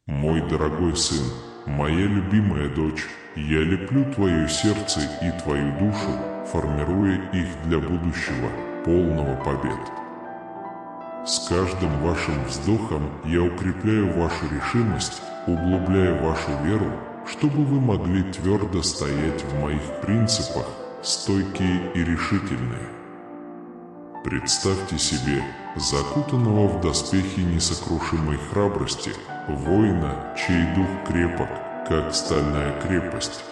Мой дорогой сын, моя любимая дочь, я леплю твое сердце и твою душу, формируя их для будущего, полного побед. С каждым вашим вздохом я укрепляю вашу решимость, углубляю вашу веру, чтобы вы могли твердо стоять в моих принципах, стойкие и решительные. Представьте себе закутанного в доспехи несокрушимой храбрости, воина, чей дух крепок, как стальная крепость.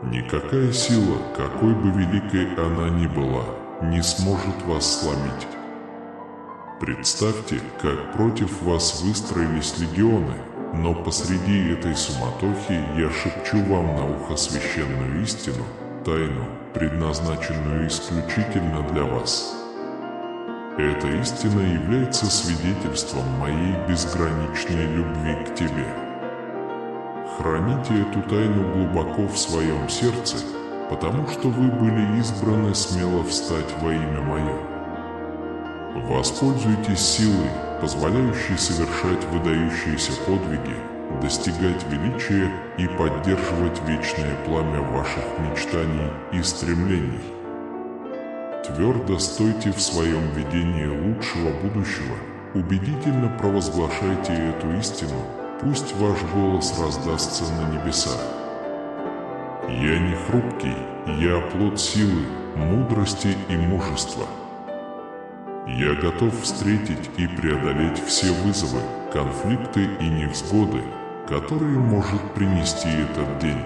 Никакая сила, какой бы великой она ни была, не сможет вас сломить. Представьте, как против вас выстроились легионы, но посреди этой суматохи я шепчу вам на ухо священную истину, тайну, предназначенную исключительно для вас. Эта истина является свидетельством моей безграничной любви к тебе. Храните эту тайну глубоко в своем сердце, потому что вы были избраны смело встать во имя мое. Воспользуйтесь силой, позволяющей совершать выдающиеся подвиги, достигать величия и поддерживать вечное пламя ваших мечтаний и стремлений. Твердо стойте в своем видении лучшего будущего, убедительно провозглашайте эту истину, пусть ваш голос раздастся на небесах. Я не хрупкий, я плод силы, мудрости и мужества. Я готов встретить и преодолеть все вызовы, конфликты и невзгоды, которые может принести этот день.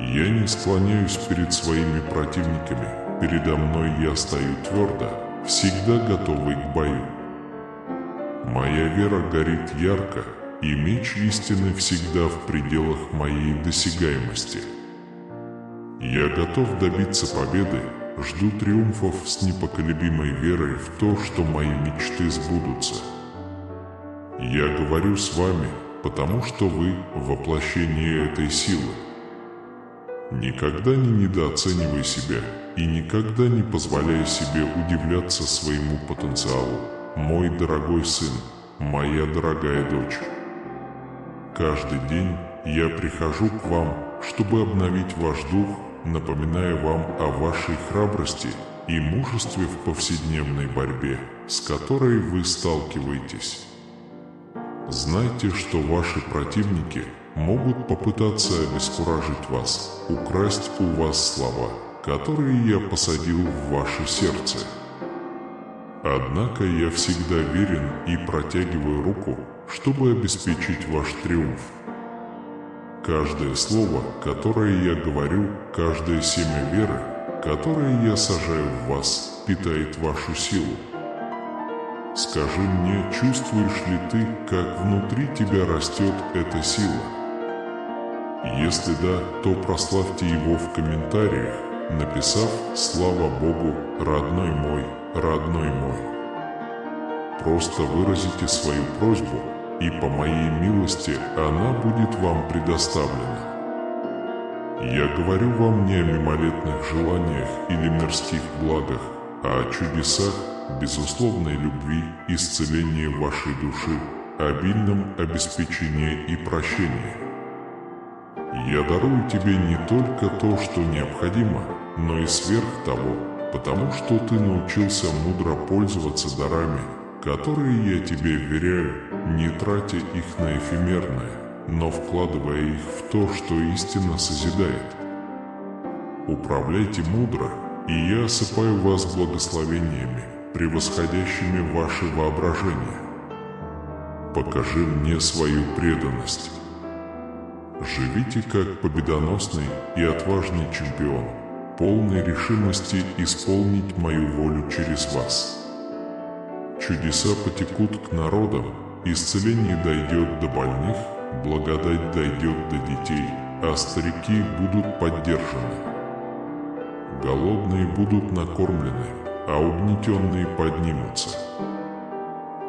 Я не склоняюсь перед своими противниками, передо мной я стою твердо, всегда готовый к бою. Моя вера горит ярко, и меч истины всегда в пределах моей досягаемости. Я готов добиться победы, жду триумфов с непоколебимой верой в то, что мои мечты сбудутся. Я говорю с вами, потому что вы – воплощение этой силы. Никогда не недооценивай себя и никогда не позволяй себе удивляться своему потенциалу, мой дорогой сын, моя дорогая дочь. Каждый день я прихожу к вам, чтобы обновить ваш дух, напоминая вам о вашей храбрости и мужестве в повседневной борьбе, с которой вы сталкиваетесь. Знайте, что ваши противники могут попытаться обескуражить вас, украсть у вас слова, которые я посадил в ваше сердце. Однако я всегда верен и протягиваю руку, чтобы обеспечить ваш триумф. Каждое слово, которое я говорю, каждое семя веры, которое я сажаю в вас, питает вашу силу. Скажи мне, чувствуешь ли ты, как внутри тебя растет эта сила? Если да, то прославьте его в комментариях, написав «Слава Богу, родной мой, родной мой». Просто выразите свою просьбу, и по моей милости она будет вам предоставлена. Я говорю вам не о мимолетных желаниях или мирских благах, а о чудесах, безусловной любви, исцелении вашей души, обильном обеспечении и прощении. Я дарую тебе не только то, что необходимо, но и сверх того, потому что ты научился мудро пользоваться дарами, которые я тебе вверяю, не тратя их на эфемерное, но вкладывая их в то, что истинно созидает. Управляйте мудро, и я осыпаю вас благословениями, превосходящими ваше воображение. Покажи мне свою преданность. Живите как победоносный и отважный чемпион, полный решимости исполнить мою волю через вас. Чудеса потекут к народам, исцеление дойдет до больных, благодать дойдет до детей, а старики будут поддержаны. Голодные будут накормлены, а угнетенные поднимутся.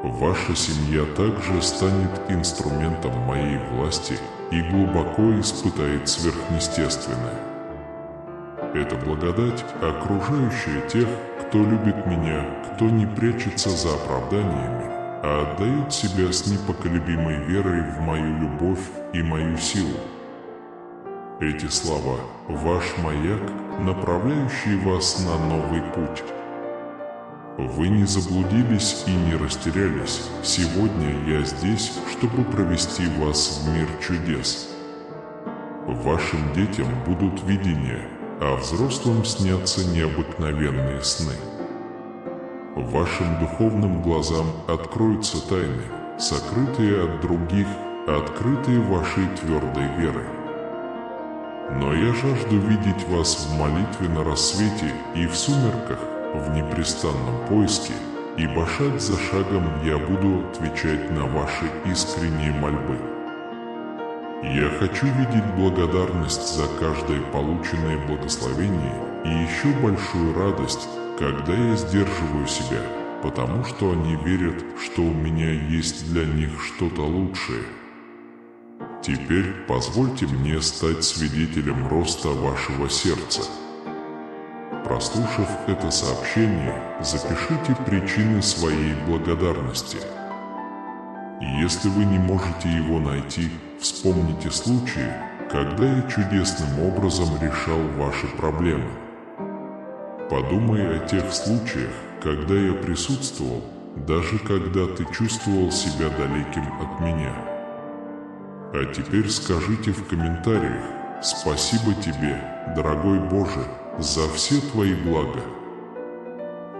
Ваша семья также станет инструментом моей власти и глубоко испытает сверхъестественное. Это благодать, окружающая тех, кто любит меня, кто не прячется за оправданиями, а отдает себя с непоколебимой верой в мою любовь и мою силу. Эти слова – ваш маяк, направляющий вас на новый путь. Вы не заблудились и не растерялись. Сегодня я здесь, чтобы провести вас в мир чудес. Вашим детям будут видения, а взрослым снятся необыкновенные сны. Вашим духовным глазам откроются тайны, сокрытые от других, открытые вашей твердой верой. Но я жажду видеть вас в молитве на рассвете и в сумерках, в непрестанном поиске, ибо шаг за шагом я буду отвечать на ваши искренние мольбы. Я хочу видеть благодарность за каждое полученное благословение и еще большую радость, когда я сдерживаю себя, потому что они верят, что у меня есть для них что-то лучшее. Теперь позвольте мне стать свидетелем роста вашего сердца. Прослушав это сообщение, запишите причины своей благодарности. Если вы не можете его найти, вспомните случаи, когда я чудесным образом решал ваши проблемы. Подумай о тех случаях, когда я присутствовал, даже когда ты чувствовал себя далеким от меня. А теперь скажите в комментариях: «Спасибо тебе, дорогой Боже, за все твои блага».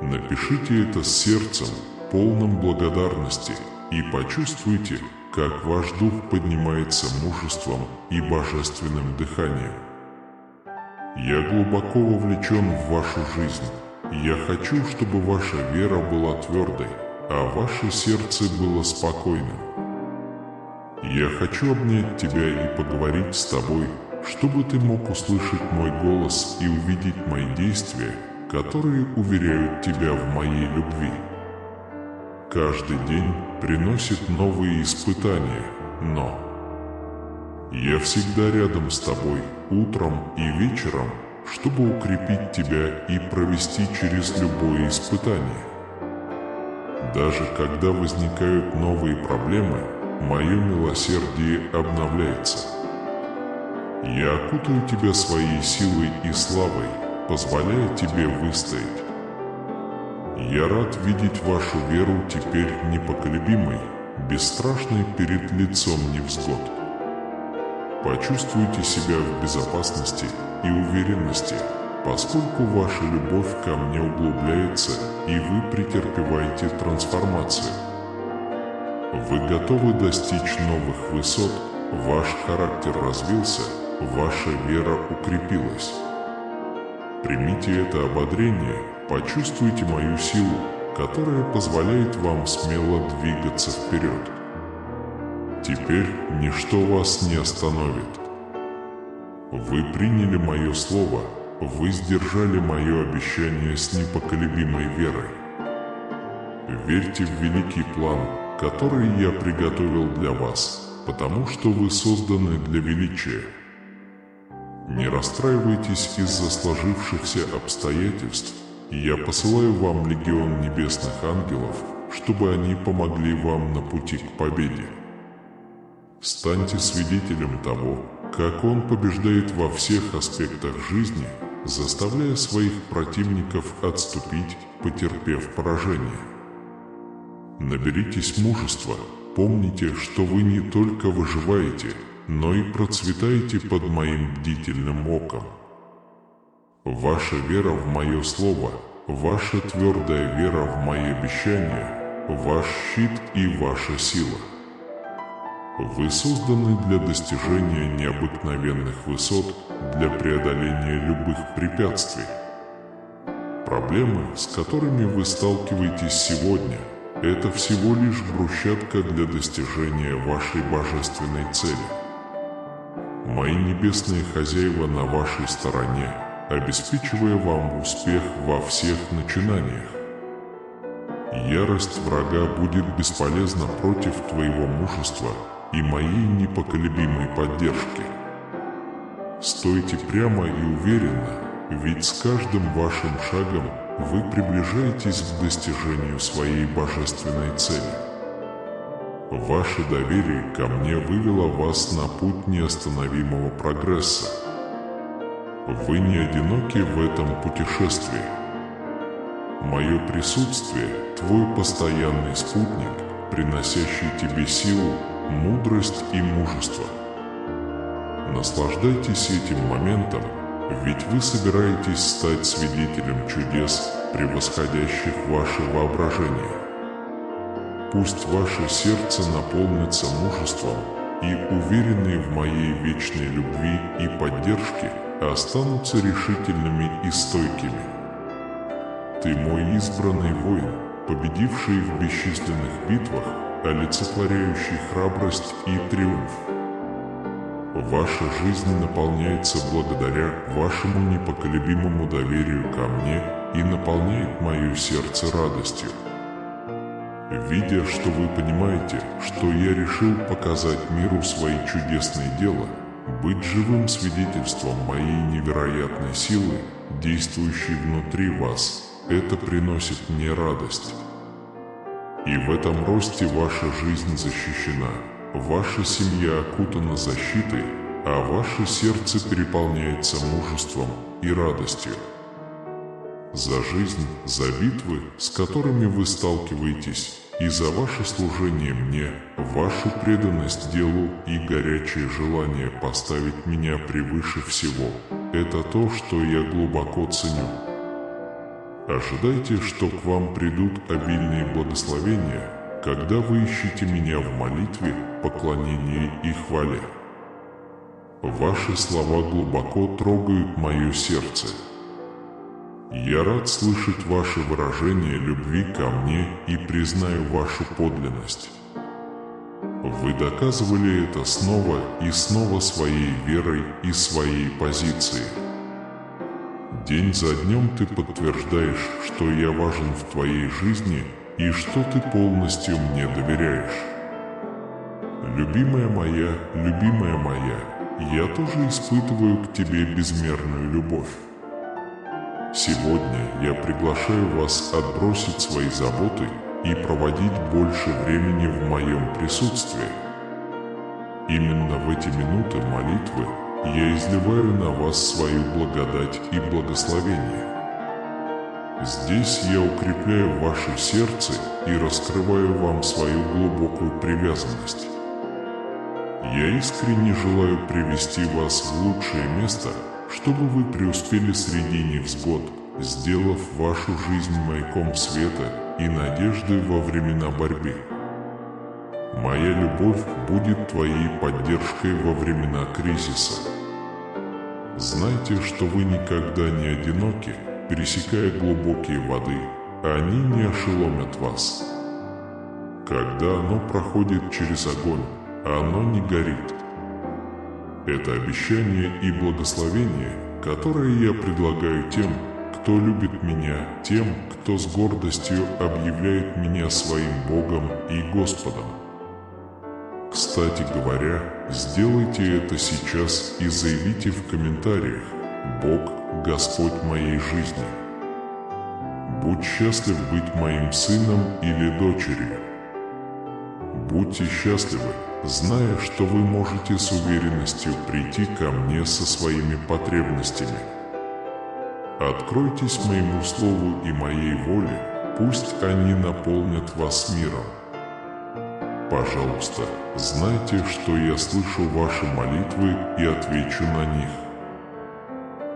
Напишите это с сердцем, полным благодарности, и почувствуйте, как ваш дух поднимается мужеством и божественным дыханием. Я глубоко вовлечен в вашу жизнь. Я хочу, чтобы ваша вера была твердой, а ваше сердце было спокойным. Я хочу обнять тебя и поговорить с тобой, чтобы ты мог услышать мой голос и увидеть мои действия, которые уверяют тебя в моей любви. Каждый день приносит новые испытания, но я всегда рядом с тобой утром и вечером, чтобы укрепить тебя и провести через любое испытание. Даже когда возникают новые проблемы, мое милосердие обновляется. Я окутаю тебя своей силой и славой, позволяя тебе выстоять. Я рад видеть вашу веру теперь непоколебимой, бесстрашной перед лицом невзгод. Почувствуйте себя в безопасности и уверенности, поскольку ваша любовь ко мне углубляется, и вы претерпеваете трансформацию. Вы готовы достичь новых высот, ваш характер развился, ваша вера укрепилась. Примите это ободрение, почувствуйте мою силу, которая позволяет вам смело двигаться вперед. Теперь ничто вас не остановит. Вы приняли мое слово, вы сдержали мое обещание с непоколебимой верой. Верьте в великий план, который я приготовил для вас, потому что вы созданы для величия. Не расстраивайтесь из-за сложившихся обстоятельств. Я посылаю вам легион небесных ангелов, чтобы они помогли вам на пути к победе. Станьте свидетелем того, как он побеждает во всех аспектах жизни, заставляя своих противников отступить, потерпев поражение. Наберитесь мужества, помните, что вы не только выживаете, но и процветаете под моим бдительным оком. Ваша вера в мое слово, ваша твердая вера в мои обещания, ваш щит и ваша сила. Вы созданы для достижения необыкновенных высот, для преодоления любых препятствий. Проблемы, с которыми вы сталкиваетесь сегодня, это всего лишь брусчатка для достижения вашей божественной цели. Мои небесные хозяева на вашей стороне, обеспечивая вам успех во всех начинаниях. Ярость врага будет бесполезна против твоего мужества и моей непоколебимой поддержки. Стойте прямо и уверенно, ведь с каждым вашим шагом вы приближаетесь к достижению своей божественной цели. Ваше доверие ко мне вывело вас на путь неостановимого прогресса. Вы не одиноки в этом путешествии. Мое присутствие – твой постоянный спутник, приносящий тебе силу, мудрость и мужество. Наслаждайтесь этим моментом, ведь вы собираетесь стать свидетелем чудес, превосходящих ваше воображение. Пусть ваше сердце наполнится мужеством, и уверенные в моей вечной любви и поддержке останутся решительными и стойкими. Ты мой избранный воин, победивший в бесчисленных битвах, олицетворяющий храбрость и триумф. Ваша жизнь наполняется благодаря вашему непоколебимому доверию ко мне и наполняет мое сердце радостью. Видя, что вы понимаете, что я решил показать миру свои чудесные дела, быть живым свидетельством моей невероятной силы, действующей внутри вас, это приносит мне радость. И в этом росте ваша жизнь защищена, ваша семья окутана защитой, а ваше сердце переполняется мужеством и радостью. За жизнь, за битвы, с которыми вы сталкиваетесь, и за ваше служение мне, вашу преданность делу и горячее желание поставить меня превыше всего – это то, что я глубоко ценю. Ожидайте, что к вам придут обильные благословения, когда вы ищете меня в молитве, поклонении и хвале. Ваши слова глубоко трогают мое сердце. Я рад слышать ваши выражения любви ко мне и признаю вашу подлинность. Вы доказывали это снова и снова своей верой и своей позицией. День за днем ты подтверждаешь, что я важен в твоей жизни и что ты полностью мне доверяешь. Любимая моя, я тоже испытываю к тебе безмерную любовь. Сегодня я приглашаю вас отбросить свои заботы и проводить больше времени в моем присутствии. Именно в эти минуты молитвы я изливаю на вас свою благодать и благословение. Здесь я укрепляю ваше сердце и раскрываю вам свою глубокую привязанность. Я искренне желаю привести вас в лучшее место, чтобы вы преуспели среди невзгод, сделав вашу жизнь маяком света и надежды во времена борьбы. Моя любовь будет твоей поддержкой во времена кризиса. Знайте, что вы никогда не одиноки, пересекая глубокие воды, они не ошеломят вас. Когда оно проходит через огонь, оно не горит. Это обещание и благословение, которое я предлагаю тем, кто любит меня, тем, кто с гордостью объявляет меня своим Богом и Господом. Кстати говоря, сделайте это сейчас и заявите в комментариях: «Бог – Господь моей жизни». Будь счастлив быть моим сыном или дочерью. Будьте счастливы, зная, что вы можете с уверенностью прийти ко мне со своими потребностями. Откройтесь моему слову и моей воле, пусть они наполнят вас миром. Пожалуйста, знайте, что я слышу ваши молитвы и отвечу на них.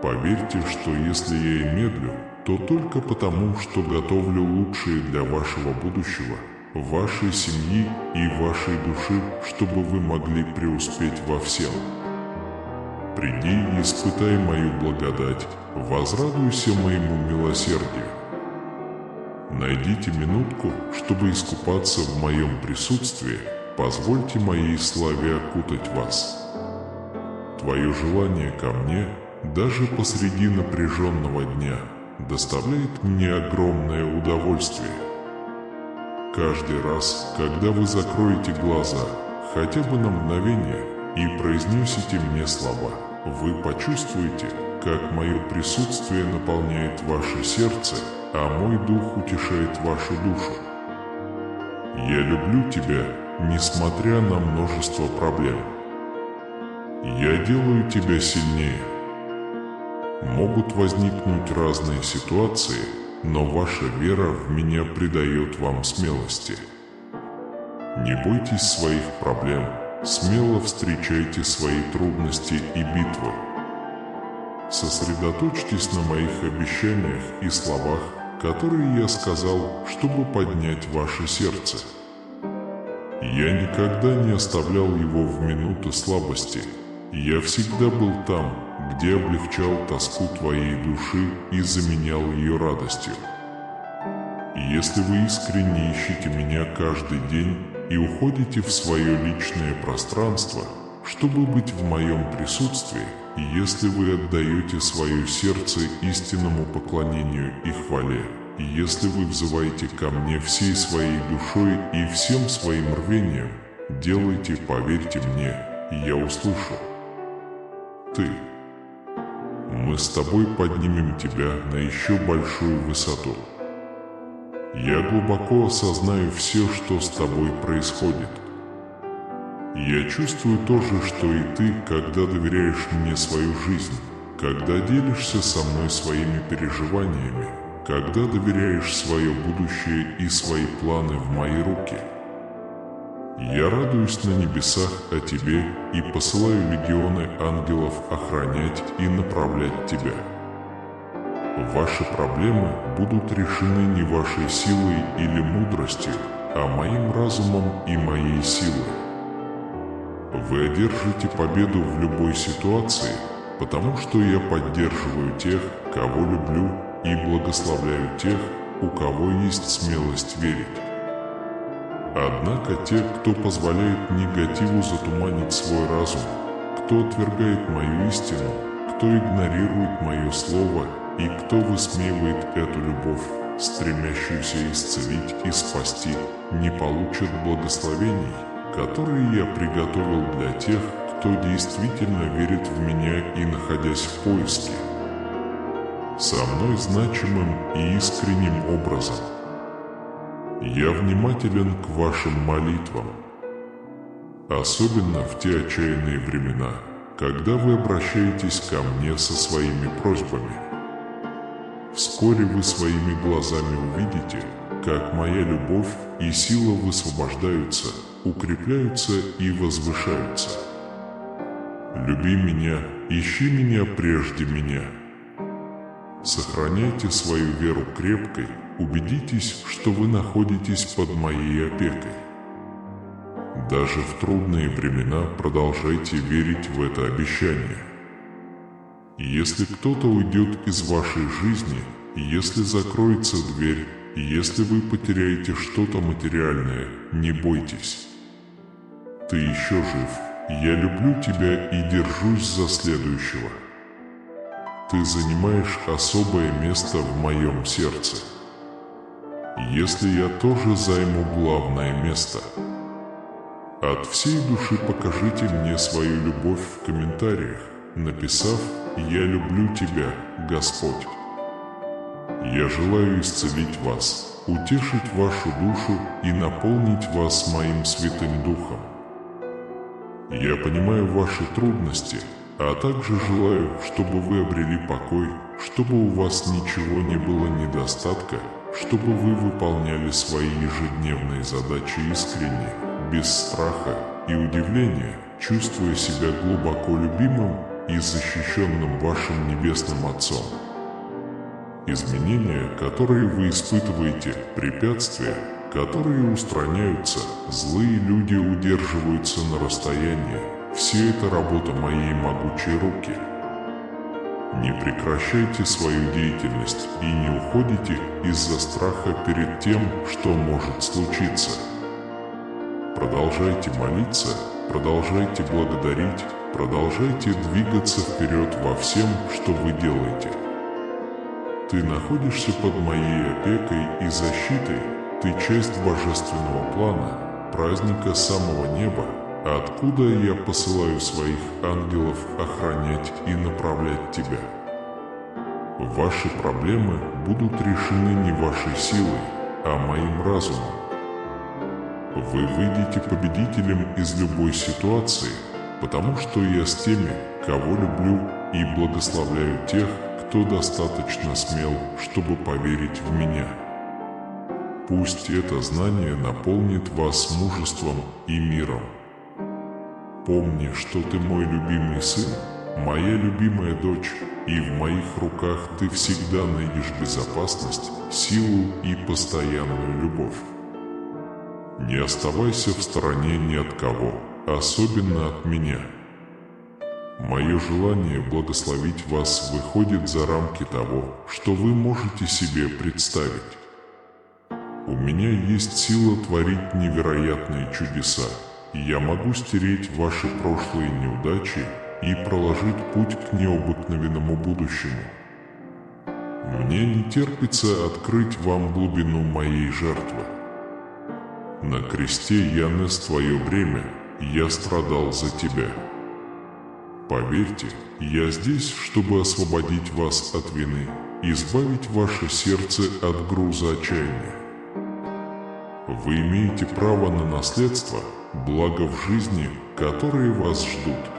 Поверьте, что если я и медлю, то только потому, что готовлю лучшее для вашего будущего, вашей семьи и вашей души, чтобы вы могли преуспеть во всем. Приди и испытай мою благодать, возрадуйся моему милосердию. Найдите минутку, чтобы искупаться в моем присутствии, позвольте моей славе окутать вас. Твое желание ко мне, даже посреди напряженного дня, доставляет мне огромное удовольствие. Каждый раз, когда вы закроете глаза, хотя бы на мгновение, и произнесите мне слова, вы почувствуете, как мое присутствие наполняет ваше сердце, а мой дух утешает вашу душу. Я люблю тебя, несмотря на множество проблем. Я делаю тебя сильнее. Могут возникнуть разные ситуации, но ваша вера в меня придает вам смелости. Не бойтесь своих проблем, смело встречайте свои трудности и битвы. Сосредоточьтесь на моих обещаниях и словах, которые я сказал, чтобы поднять ваше сердце. Я никогда не оставлял его в минуты слабости. Я всегда был там, где облегчал тоску твоей души и заменял ее радостью. Если вы искренне ищете меня каждый день и уходите в свое личное пространство, чтобы быть в моем присутствии, и если вы отдаете свое сердце истинному поклонению и хвале, и если вы взываете ко мне всей своей душой и всем своим рвением, делайте, поверьте мне, и я услышу. Мы с тобой поднимем тебя на еще большую высоту. Я глубоко осознаю все, что с тобой происходит. Я чувствую то же, что и ты, когда доверяешь мне свою жизнь, когда делишься со мной своими переживаниями, когда доверяешь свое будущее и свои планы в мои руки. Я радуюсь на небесах о тебе и посылаю легионы ангелов охранять и направлять тебя. Ваши проблемы будут решены не вашей силой или мудростью, а моим разумом и моей силой. Вы одержите победу в любой ситуации, потому что я поддерживаю тех, кого люблю, и благословляю тех, у кого есть смелость верить. Однако те, кто позволяет негативу затуманить свой разум, кто отвергает мою истину, кто игнорирует мое слово и кто высмеивает эту любовь, стремящуюся исцелить и спасти, не получат благословений, которые я приготовил для тех, кто действительно верит в меня и находясь в поиске. Со мной значимым и искренним образом. Я внимателен к вашим молитвам, особенно в те отчаянные времена, когда вы обращаетесь ко мне со своими просьбами. Вскоре вы своими глазами увидите, как моя любовь и сила высвобождаются, укрепляются и возвышаются. Люби меня, ищи меня прежде меня. Сохраняйте свою веру крепкой, убедитесь, что вы находитесь под моей опекой. Даже в трудные времена продолжайте верить в это обещание. Если кто-то уйдет из вашей жизни, если закроется дверь, если вы потеряете что-то материальное, не бойтесь. Ты еще жив, я люблю тебя и держусь за следующего. Ты занимаешь особое место в моем сердце. Если я тоже займу главное место. От всей души покажите мне свою любовь в комментариях, написав «Я люблю тебя, Господь». Я желаю исцелить вас, утешить вашу душу и наполнить вас моим Святым Духом. Я понимаю ваши трудности, а также желаю, чтобы вы обрели покой, чтобы у вас ничего не было недостатка, чтобы вы выполняли свои ежедневные задачи искренне, без страха и удивления, чувствуя себя глубоко любимым и защищенным вашим Небесным Отцом. Изменения, которые вы испытываете, препятствия, которые устраняются, злые люди удерживаются на расстоянии. Все это работа моей могучей руки. Не прекращайте свою деятельность и не уходите из-за страха перед тем, что может случиться. Продолжайте молиться, продолжайте благодарить, продолжайте двигаться вперед во всем, что вы делаете. Ты находишься под моей опекой и защитой, ты часть божественного плана, праздника самого неба, откуда я посылаю своих ангелов охранять и направлять тебя. Ваши проблемы будут решены не вашей силой, а моим разумом. Вы выйдете победителем из любой ситуации, потому что я с теми, кого люблю, и благословляю тех, кто достаточно смел, чтобы поверить в меня. Пусть это знание наполнит вас мужеством и миром. Помни, что ты мой любимый сын, моя любимая дочь, и в моих руках ты всегда найдешь безопасность, силу и постоянную любовь. Не оставайся в стороне ни от кого, особенно от меня. Мое желание благословить вас выходит за рамки того, что вы можете себе представить. У меня есть сила творить невероятные чудеса, и я могу стереть ваши прошлые неудачи и проложить путь к необыкновенному будущему. Мне не терпится открыть вам глубину моей жертвы. На кресте я нес твое бремя, я страдал за тебя. Поверьте, я здесь, чтобы освободить вас от вины, избавить ваше сердце от груза отчаяния. Вы имеете право на наследство, благо в жизни, которые вас ждут.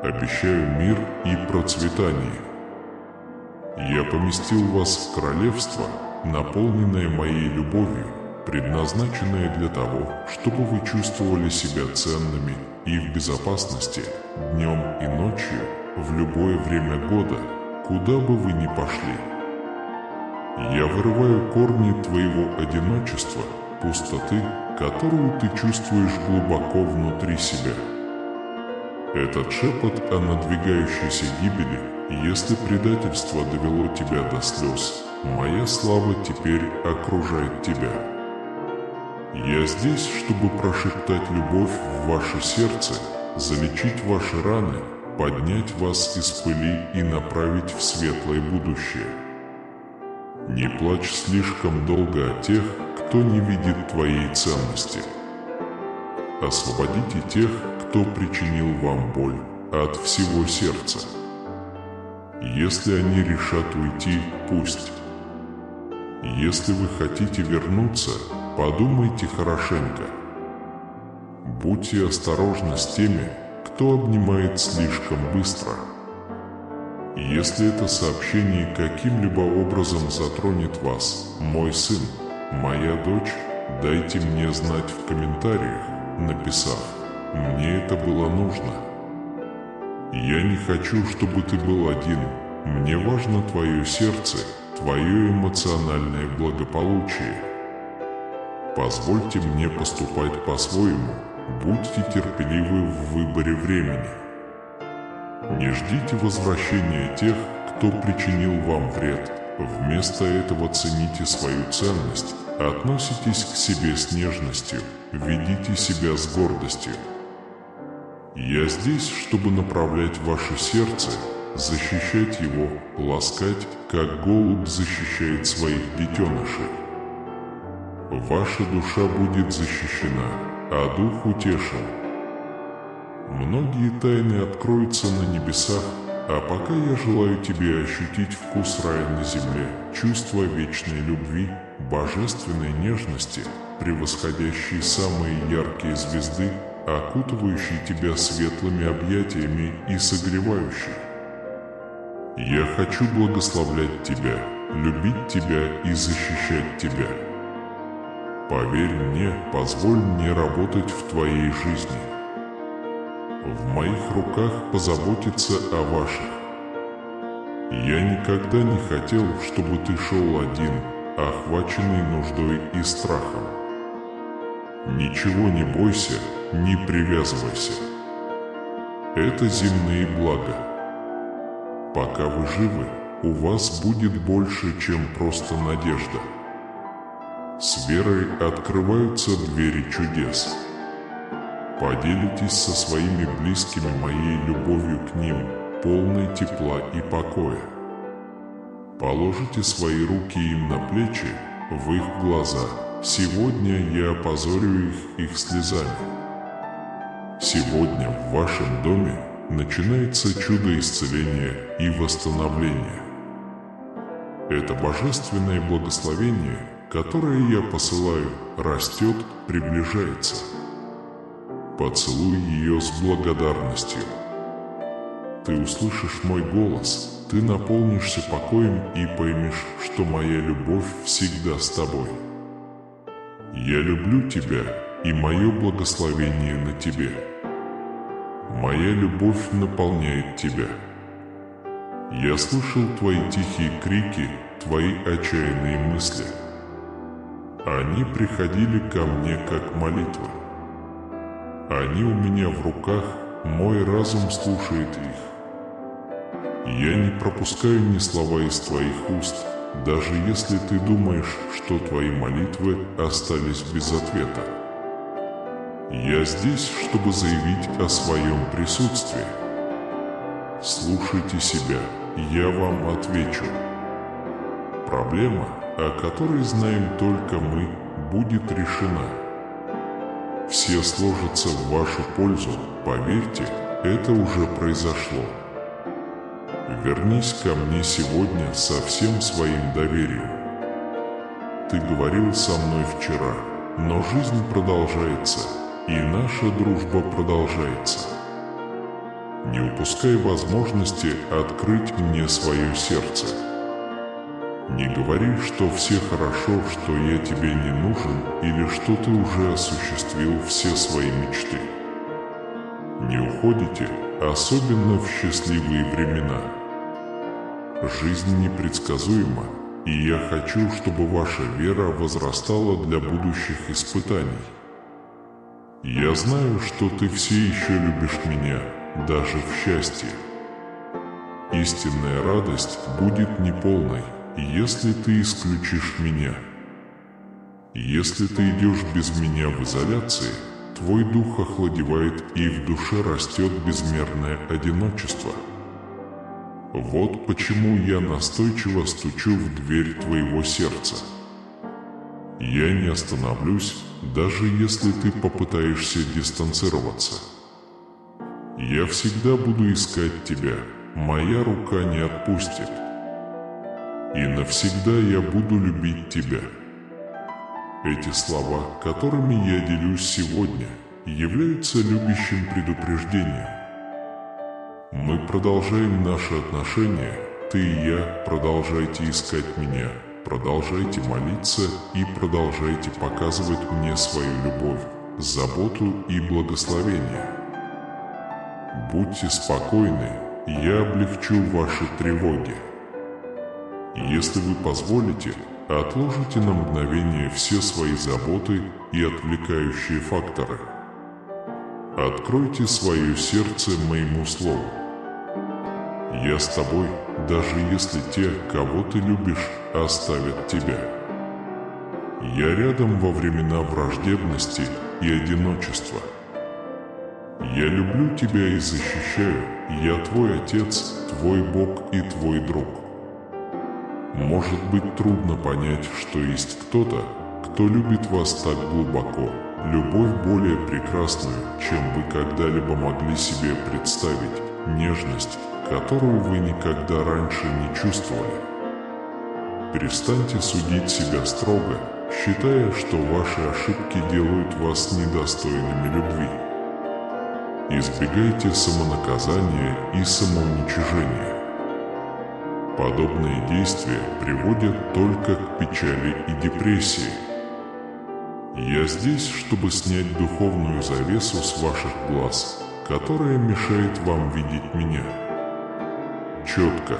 Обещаю мир и процветание. Я поместил вас в королевство, наполненное моей любовью, предназначенное для того, чтобы вы чувствовали себя ценными и в безопасности днем и ночью, в любое время года, куда бы вы ни пошли. Я вырываю корни твоего одиночества, пустоты, которую ты чувствуешь глубоко внутри себя. Этот шепот о надвигающейся гибели, если предательство довело тебя до слез, моя слава теперь окружает тебя. Я здесь, чтобы прошептать любовь в ваше сердце, залечить ваши раны, поднять вас из пыли и направить в светлое будущее. Не плачь слишком долго о тех, кто не видит твоей ценности. Освободите тех, кто причинил вам боль, от всего сердца. Если они решат уйти, пусть. Если вы хотите вернуться, подумайте хорошенько. Будьте осторожны с теми, кто обнимает слишком быстро. Если это сообщение каким-либо образом затронет вас, мой сын, моя дочь, дайте мне знать в комментариях, написав: «Мне это было нужно». Я не хочу, чтобы ты был один. Мне важно твое сердце, твое эмоциональное благополучие. Позвольте мне поступать по-своему. Будьте терпеливы в выборе времени. Не ждите возвращения тех, кто причинил вам вред. Вместо этого цените свою ценность, относитесь к себе с нежностью, ведите себя с гордостью. Я здесь, чтобы направлять ваше сердце, защищать его, ласкать, как голубь защищает своих детенышей. Ваша душа будет защищена, а дух утешен. Многие тайны откроются на небесах, а пока я желаю тебе ощутить вкус рая на земле, чувство вечной любви, божественной нежности, превосходящей самые яркие звезды, окутывающей тебя светлыми объятиями и согревающей. Я хочу благословлять тебя, любить тебя и защищать тебя. Поверь мне, позволь мне работать в твоей жизни. В моих руках позаботиться о ваших. Я никогда не хотел, чтобы ты шел один, охваченный нуждой и страхом. Ничего не бойся, не привязывайся. Это земные блага. Пока вы живы, у вас будет больше, чем просто надежда. С верой открываются двери чудес. Поделитесь со своими близкими моей любовью к ним, полной тепла и покоя. Положите свои руки им на плечи, в их глаза. Сегодня я опозорю их слезами. Сегодня в вашем доме начинается чудо исцеления и восстановления. Это божественное благословение которое я посылаю, растет, приближается. Поцелуй ее с благодарностью. Ты услышишь мой голос, ты наполнишься покоем и поймешь, что моя любовь всегда с тобой. Я люблю тебя, и мое благословение на тебе. Моя любовь наполняет тебя. Я слышал твои тихие крики, твои отчаянные мысли. Они приходили ко мне как молитва. Они у меня в руках, мой разум слушает их. Я не пропускаю ни слова из твоих уст, даже если ты думаешь, что твои молитвы остались без ответа. Я здесь, чтобы заявить о своем присутствии. Слушайте себя, я вам отвечу. Проблема, о которой знаем только мы, будет решена. Все сложатся в вашу пользу, поверьте, это уже произошло. Вернись ко мне сегодня со всем своим доверием. Ты говорил со мной вчера, но жизнь продолжается, и наша дружба продолжается. Не упускай возможности открыть мне свое сердце. Не говори, что все хорошо, что я тебе не нужен, или что ты уже осуществил все свои мечты. Не уходите, особенно в счастливые времена. Жизнь непредсказуема, и я хочу, чтобы ваша вера возрастала для будущих испытаний. Я знаю, что ты все еще любишь меня, даже в счастье. Истинная радость будет неполной, если ты исключишь меня. Если ты идешь без меня в изоляции, твой дух охладевает, и в душе растет безмерное одиночество. Вот почему я настойчиво стучу в дверь твоего сердца. Я не остановлюсь, даже если ты попытаешься дистанцироваться. Я всегда буду искать тебя, моя рука не отпустит. И навсегда я буду любить тебя. Эти слова, которыми я делюсь сегодня, являются любящим продупреждением. Мы продолжаем наши отношения, ты и я продолжайте искать меня, продолжайте молиться и продолжайте показывать мне свою любовь, заботу и благословение. Будьте спокойны, я облегчу ваши тревоги. Если вы позволите, отложите на мгновение все свои заботы и отвлекающие факторы. Откройте свое сердце моему слову. Я с тобой, даже если те, кого ты любишь, оставят тебя. Я рядом во времена враждебности и одиночества. Я люблю тебя и защищаю, я твой отец, твой Бог и твой друг. Может быть трудно понять, что есть кто-то, кто любит вас так глубоко, любовь более прекрасную, чем вы когда-либо могли себе представить, нежность, которую вы никогда раньше не чувствовали. Перестаньте судить себя строго, считая, что ваши ошибки делают вас недостойными любви. Избегайте самонаказания и самоуничижения. Подобные действия приводят только к печали и депрессии. Я здесь, чтобы снять духовную завесу с ваших глаз, которая мешает вам видеть меня. Четко.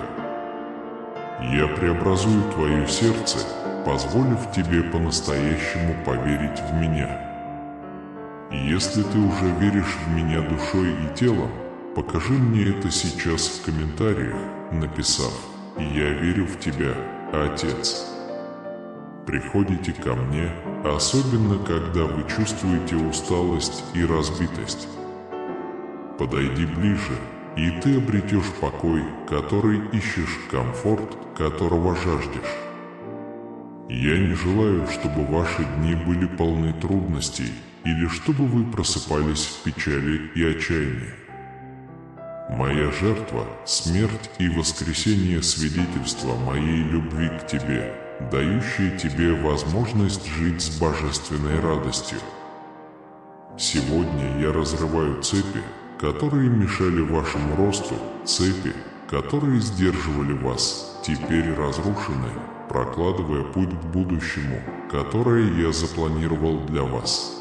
Я преобразую твое сердце, позволив тебе по-настоящему поверить в меня. Если ты уже веришь в меня душой и телом, покажи мне это сейчас в комментариях, написав: «Я верю в тебя, Отец». Приходите ко мне, особенно когда вы чувствуете усталость и разбитость. Подойди ближе, и ты обретешь покой, который ищешь, комфорт, которого жаждешь. Я не желаю, чтобы ваши дни были полны трудностей, или чтобы вы просыпались в печали и отчаянии. Моя жертва, смерть и воскресение свидетельства моей любви к тебе, дающие тебе возможность жить с божественной радостью. Сегодня я разрываю цепи, которые мешали вашему росту, цепи, которые сдерживали вас, теперь разрушены, прокладывая путь к будущему, которое я запланировал для вас.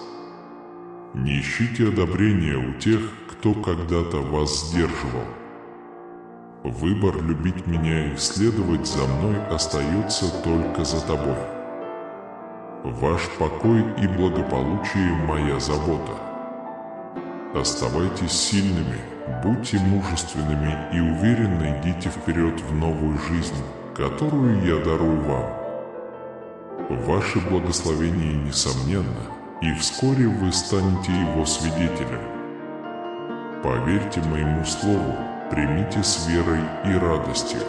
Не ищите одобрения у тех, кто когда-то вас сдерживал. Выбор любить меня и следовать за мной остается только за тобой. Ваш покой и благополучие – моя забота. Оставайтесь сильными, будьте мужественными и уверенно идите вперед в новую жизнь, которую я дарую вам. Ваше благословение несомненно, и вскоре вы станете его свидетелем. Поверьте моему слову, примите с верой и радостью.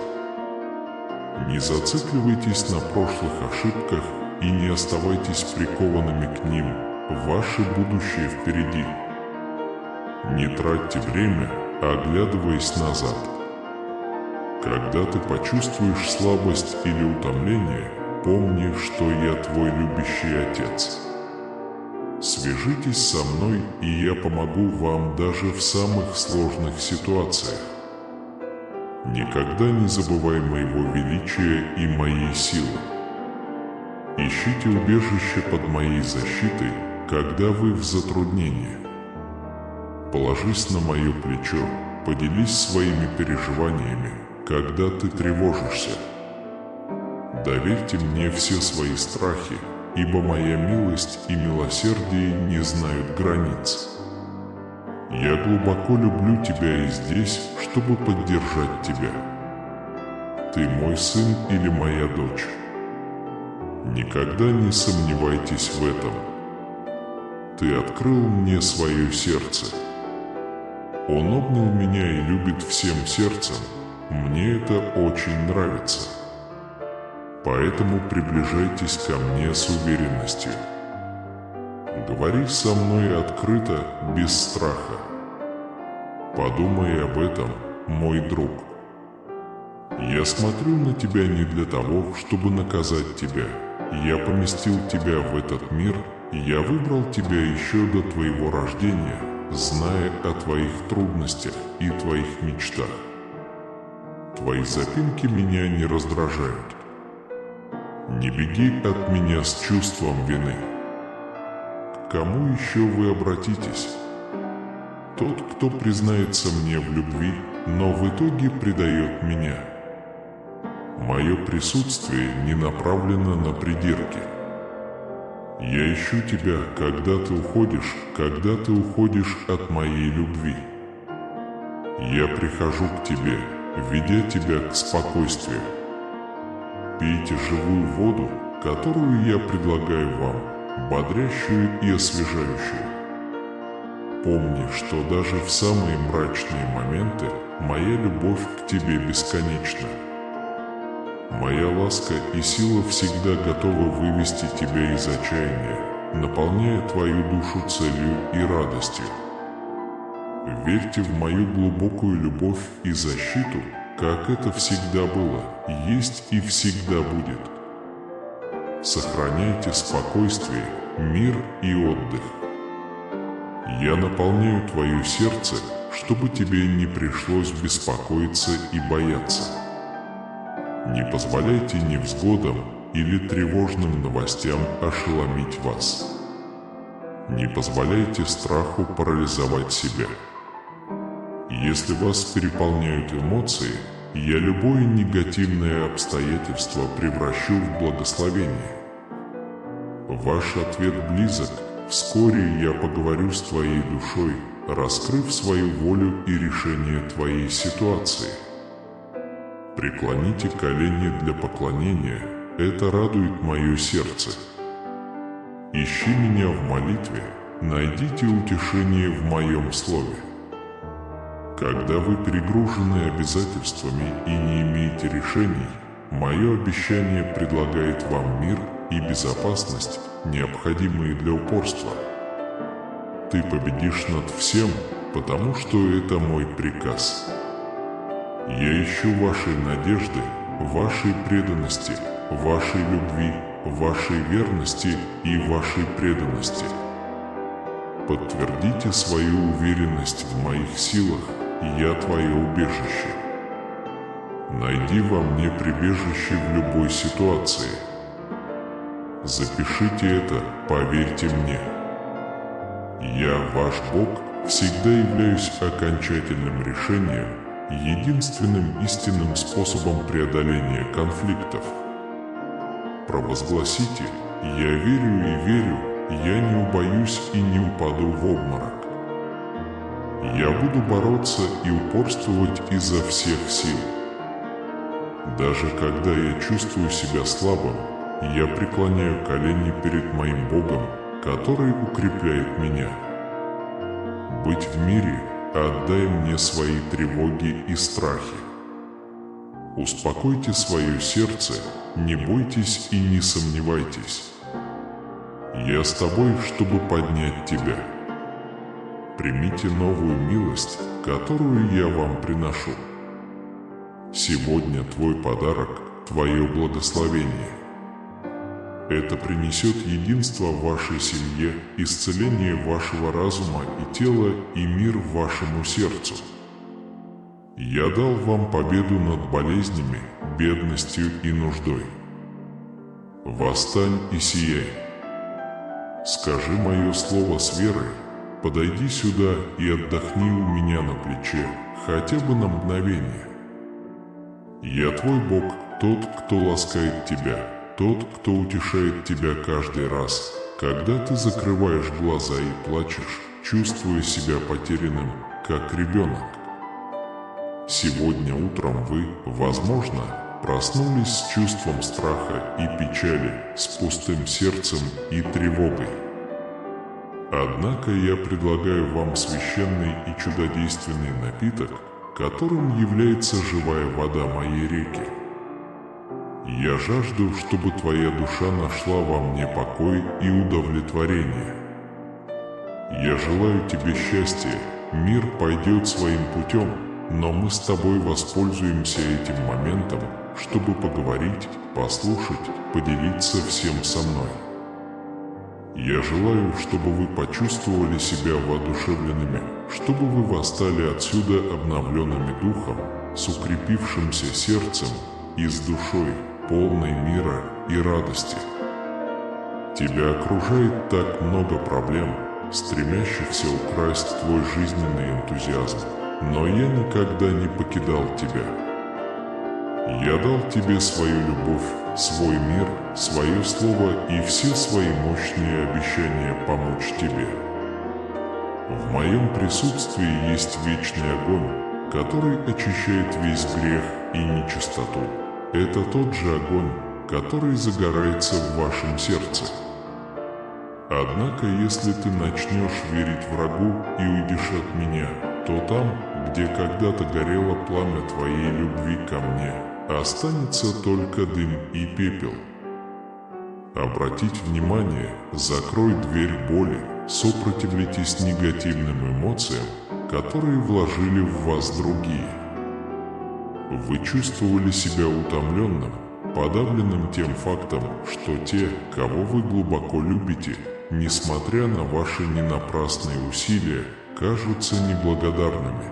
Не зацикливайтесь на прошлых ошибках и не оставайтесь прикованными к ним, ваше будущее впереди. Не тратьте время, оглядываясь назад. Когда ты почувствуешь слабость или утомление, помни, что я твой любящий Отец. Свяжитесь со мной, и я помогу вам даже в самых сложных ситуациях. Никогда не забывай моего величия и моей силы. Ищите убежище под моей защитой, когда вы в затруднении. Положись на мое плечо, поделись своими переживаниями, когда ты тревожишься. Доверьте мне все свои страхи, ибо моя милость и милосердие не знают границ. Я глубоко люблю тебя и здесь, чтобы поддержать тебя. Ты мой сын или моя дочь. Никогда не сомневайтесь в этом. Ты открыл мне свое сердце. Он обнял меня и любит всем сердцем. Мне это очень нравится. Поэтому приближайтесь ко мне с уверенностью. Говори со мной открыто, без страха. Подумай об этом, мой друг. Я смотрю на тебя не для того, чтобы наказать тебя. Я поместил тебя в этот мир, я выбрал тебя еще до твоего рождения, зная о твоих трудностях и твоих мечтах. Твои запинки меня не раздражают. Не беги от меня с чувством вины. К кому еще вы обратитесь? Тот, кто признается мне в любви, но в итоге предает меня. Мое присутствие не направлено на придирки. Я ищу тебя, когда ты уходишь от моей любви. Я прихожу к тебе, ведя тебя к спокойствию. Пейте живую воду, которую я предлагаю вам, бодрящую и освежающую. Помни, что даже в самые мрачные моменты моя любовь к тебе бесконечна. Моя ласка и сила всегда готовы вывести тебя из отчаяния, наполняя твою душу целью и радостью. Верьте в мою глубокую любовь и защиту, как это всегда было, есть и всегда будет. Сохраняйте спокойствие, мир и отдых. Я наполняю твое сердце, чтобы тебе не пришлось беспокоиться и бояться. Не позволяйте невзгодам или тревожным новостям ошеломить вас. Не позволяйте страху парализовать себя. Если вас переполняют эмоции, я любое негативное обстоятельство превращу в благословение. Ваш ответ близок. Вскоре я поговорю с твоей душой, раскрыв свою волю и решение твоей ситуации. Преклоните колени для поклонения, это радует мое сердце. Ищи меня в молитве, найдите утешение в моем слове. Когда вы перегружены обязательствами и не имеете решений, мое обещание предлагает вам мир и безопасность, необходимые для упорства. Ты победишь над всем, потому что это мой приказ. Я ищу вашей надежды, вашей преданности, вашей любви, вашей верности и вашей преданности. Подтвердите свою уверенность в моих силах, я твое убежище. Найди во мне прибежище в любой ситуации. Запишите это, поверьте мне. Я, ваш Бог, всегда являюсь окончательным решением, единственным истинным способом преодоления конфликтов. Провозгласите: я верю и верю, я не убоюсь и не упаду в обморок. Я буду бороться и упорствовать изо всех сил. Даже когда я чувствую себя слабым, я преклоняю колени перед моим Богом, который укрепляет меня. Быть в мире, отдай мне свои тревоги и страхи. Успокойте свое сердце, не бойтесь и не сомневайтесь. Я с тобой, чтобы поднять тебя. Примите новую милость, которую я вам приношу. Сегодня твой подарок, твое благословение. Это принесет единство в вашей семье, исцеление вашего разума и тела и мир вашему сердцу. Я дал вам победу над болезнями, бедностью и нуждой. Восстань и сияй. Скажи мое слово с верой, подойди сюда и отдохни у меня на плече, хотя бы на мгновение. Я твой Бог, тот, кто ласкает тебя, тот, кто утешает тебя каждый раз, когда ты закрываешь глаза и плачешь, чувствуя себя потерянным, как ребенок. Сегодня утром вы, возможно, проснулись с чувством страха и печали, с пустым сердцем и тревогой. Однако я предлагаю вам священный и чудодейственный напиток, которым является живая вода моей реки. Я жажду, чтобы твоя душа нашла во мне покой и удовлетворение. Я желаю тебе счастья, мир пойдет своим путем, но мы с тобой воспользуемся этим моментом, чтобы поговорить, послушать, поделиться всем со мной. Я желаю, чтобы вы почувствовали себя воодушевленными, чтобы вы восстали отсюда обновленными духом, с укрепившимся сердцем и с душой, полной мира и радости. Тебя окружает так много проблем, стремящихся украсть твой жизненный энтузиазм, но я никогда не покидал тебя. Я дал тебе свою любовь, свой мир, свое слово и все свои мощные обещания помочь тебе. В моем присутствии есть вечный огонь, который очищает весь грех и нечистоту. Это тот же огонь, который загорается в вашем сердце. Однако, если ты начнешь верить врагу и уйдешь от меня, то там, где когда-то горело пламя твоей любви ко мне, останется только дым и пепел. Обратите внимание, закрой дверь боли, сопротивляйтесь негативным эмоциям, которые вложили в вас другие. Вы чувствовали себя утомленным, подавленным тем фактом, что те, кого вы глубоко любите, несмотря на ваши ненапрасные усилия, кажутся неблагодарными.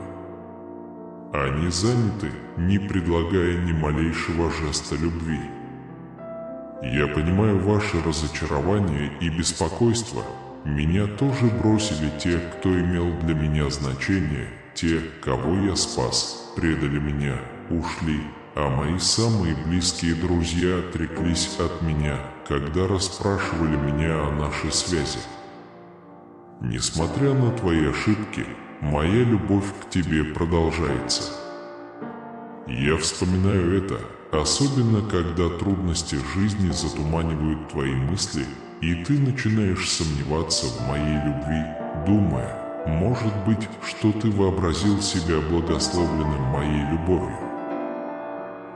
Они заняты, не предлагая ни малейшего жеста любви. Я понимаю ваше разочарование и беспокойство. Меня тоже бросили те, кто имел для меня значение, те, кого я спас, предали меня, ушли, а мои самые близкие друзья отреклись от меня, когда расспрашивали меня о нашей связи. Несмотря на твои ошибки, моя любовь к тебе продолжается. Я вспоминаю это, особенно когда трудности жизни затуманивают твои мысли, и ты начинаешь сомневаться в моей любви, думая, может быть, что ты вообразил себя благословленным моей любовью.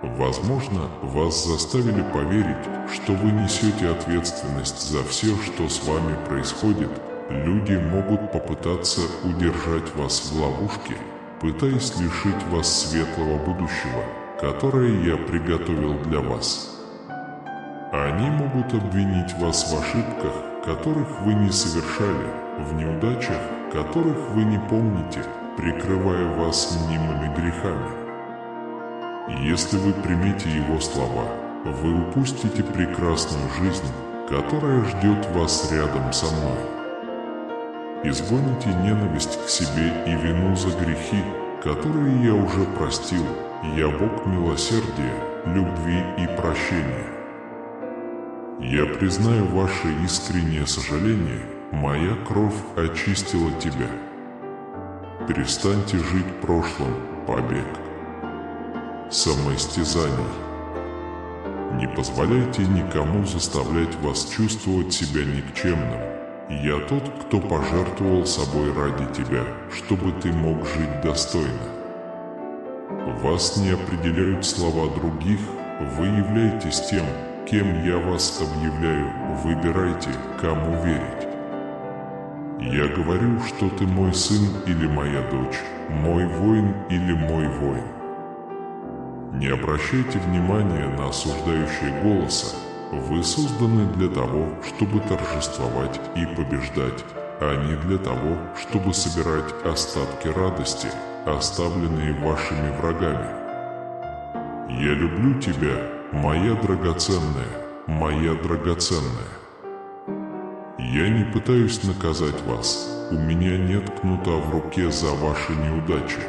Возможно, вас заставили поверить, что вы несете ответственность за все, что с вами происходит. Люди могут попытаться удержать вас в ловушке, пытаясь лишить вас светлого будущего, которое я приготовил для вас. Они могут обвинить вас в ошибках, которых вы не совершали, в неудачах, которых вы не помните, прикрывая вас мнимыми грехами. Если вы примете его слова, вы упустите прекрасную жизнь, которая ждет вас рядом со мной. Изгоните ненависть к себе и вину за грехи, которые я уже простил. Я Бог милосердия, любви и прощения. Я признаю ваше искреннее сожаление, моя кровь очистила тебя. Перестаньте жить прошлым, побег, самоистязаний. Не позволяйте никому заставлять вас чувствовать себя никчемным. Я тот, кто пожертвовал собой ради тебя, чтобы ты мог жить достойно. Вас не определяют слова других, вы являетесь тем, кем я вас объявляю, выбирайте, кому верить. Я говорю, что ты мой сын или моя дочь, мой воин или мой воин. Не обращайте внимания на осуждающие голоса. Вы созданы для того, чтобы торжествовать и побеждать, а не для того, чтобы собирать остатки радости, оставленные вашими врагами. Я люблю тебя, моя драгоценная, моя драгоценная. Я не пытаюсь наказать вас, у меня нет кнута в руке за ваши неудачи.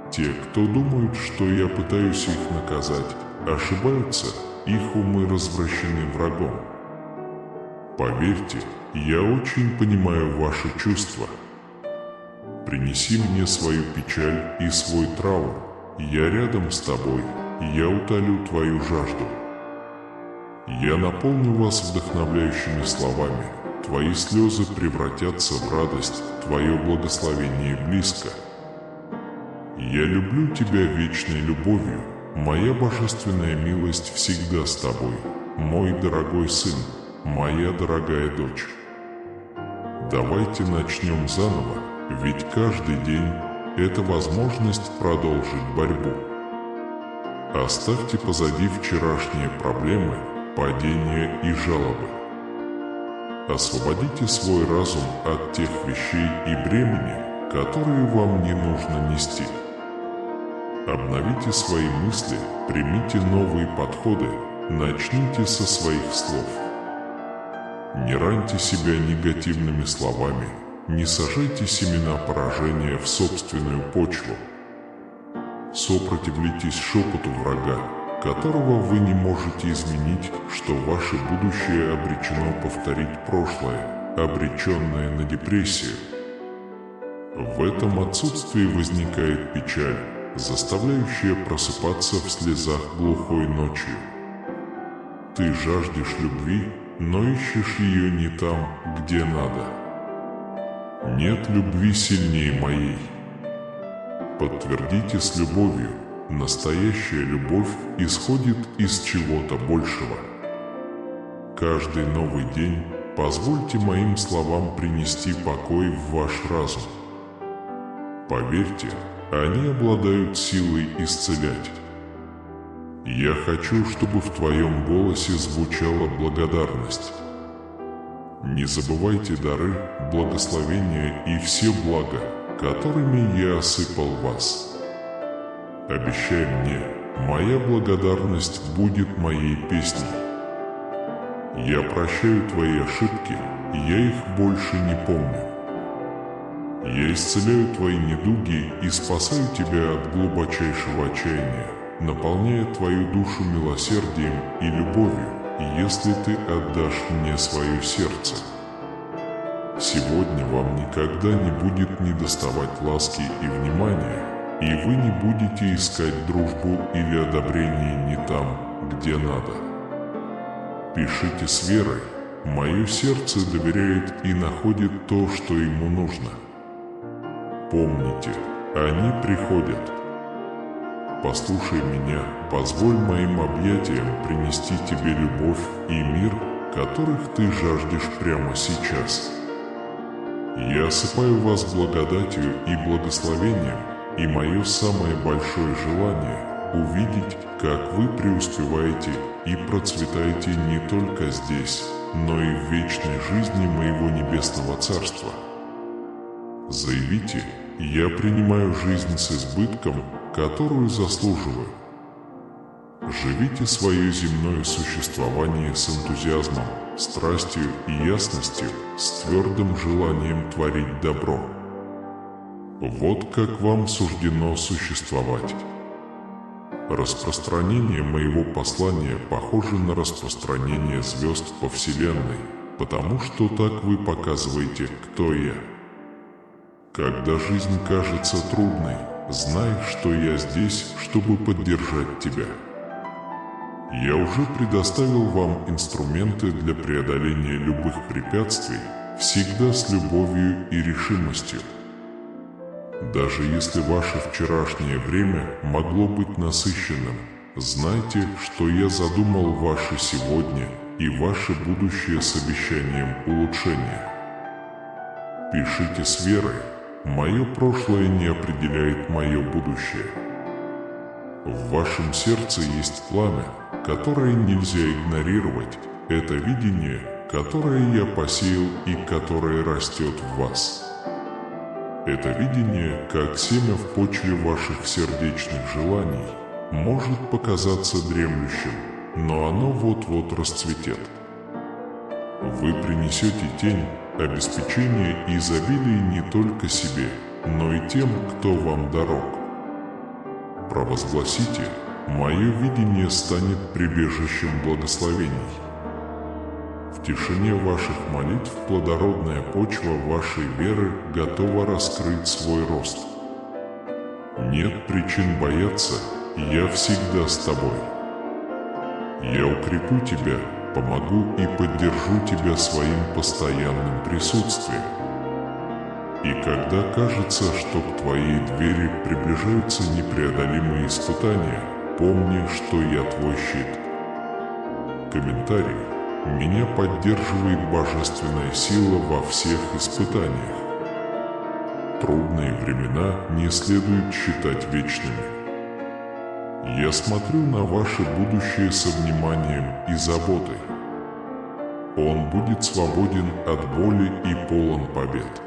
Те, кто думают, что я пытаюсь их наказать, ошибаются, их умы развращены врагом. Поверьте, я очень понимаю ваши чувства. Принеси мне свою печаль и свой траур, я рядом с тобой, я утолю твою жажду. Я наполню вас вдохновляющими словами, твои слезы превратятся в радость, твое благословение близко. Я люблю тебя вечной любовью, моя божественная милость всегда с тобой, мой дорогой сын, моя дорогая дочь. Давайте начнем заново, ведь каждый день – это возможность продолжить борьбу. Оставьте позади вчерашние проблемы, падения и жалобы. Освободите свой разум от тех вещей и бремени, которые вам не нужно нести. Обновите свои мысли, примите новые подходы, начните со своих слов. Не раньте себя негативными словами, не сажайте семена поражения в собственную почву. Сопротивляйтесь шепоту врага, которого вы не можете изменить, что ваше будущее обречено повторить прошлое, обреченное на депрессию. В этом отсутствии возникает печаль, заставляющая просыпаться в слезах глухой ночью. Ты жаждешь любви, но ищешь ее не там, где надо. Нет любви сильнее моей. Подтвердите с любовью, настоящая любовь исходит из чего-то большего. Каждый новый день позвольте моим словам принести покой в ваш разум. Поверьте, они обладают силой исцелять. Я хочу, чтобы в твоем голосе звучала благодарность. Не забывайте дары, благословения и все блага, которыми я осыпал вас. Обещай мне, моя благодарность будет моей песней. Я прощаю твои ошибки, я их больше не помню. Я исцеляю твои недуги и спасаю тебя от глубочайшего отчаяния, наполняя твою душу милосердием и любовью, если ты отдашь мне свое сердце. Сегодня вам никогда не будет недоставать ласки и внимания, и вы не будете искать дружбу или одобрение не там, где надо. Пишите с верой, мое сердце доверяет и находит то, что ему нужно. Помните, они приходят. Послушай меня, позволь моим объятиям принести тебе любовь и мир, которых ты жаждешь прямо сейчас. Я осыпаю вас благодатью и благословением, и мое самое большое желание увидеть, как вы преуспеваете и процветаете не только здесь, но и в вечной жизни моего Небесного Царства. Заявите: «Я принимаю жизнь с избытком, которую заслуживаю». Живите свое земное существование с энтузиазмом, страстью и ясностью, с твердым желанием творить добро. Вот как вам суждено существовать. Распространение моего послания похоже на распространение звезд по Вселенной, потому что так вы показываете, кто я. Когда жизнь кажется трудной, знай, что я здесь, чтобы поддержать тебя. Я уже предоставил вам инструменты для преодоления любых препятствий, всегда с любовью и решимостью. Даже если ваше вчерашнее время могло быть насыщенным, знайте, что я задумал ваше сегодня и ваше будущее с обещанием улучшения. Пишите с верой: «Мое прошлое не определяет мое будущее». В вашем сердце есть пламя, которое нельзя игнорировать. Это видение, которое я посеял и которое растет в вас. Это видение, как семя в почве ваших сердечных желаний, может показаться дремлющим, но оно вот-вот расцветет. Вы принесете тень, обеспечение и изобилие не только себе, но и тем, кто вам дорог. Провозгласите: «Мое видение станет прибежищем благословений». В тишине ваших молитв плодородная почва вашей веры готова раскрыть свой рост. Нет причин бояться, я всегда с тобой. Я укреплю тебя, помогу и поддержу тебя своим постоянным присутствием. И когда кажется, что к твоей двери приближаются непреодолимые испытания, помни, что я твой щит. Комментарий. Меня поддерживает божественная сила во всех испытаниях. Трудные времена не следует считать вечными. Я смотрю на ваше будущее со вниманием и заботой. Он будет свободен от боли и полон побед.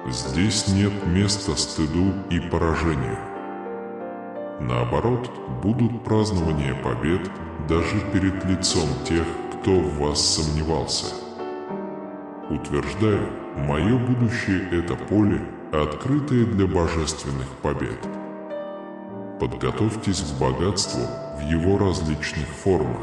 Здесь нет места стыду и поражению. Наоборот, будут празднования побед даже перед лицом тех, кто в вас сомневался. Утверждаю, мое будущее – это поле, открытое для божественных побед. Подготовьтесь к богатству в его различных формах.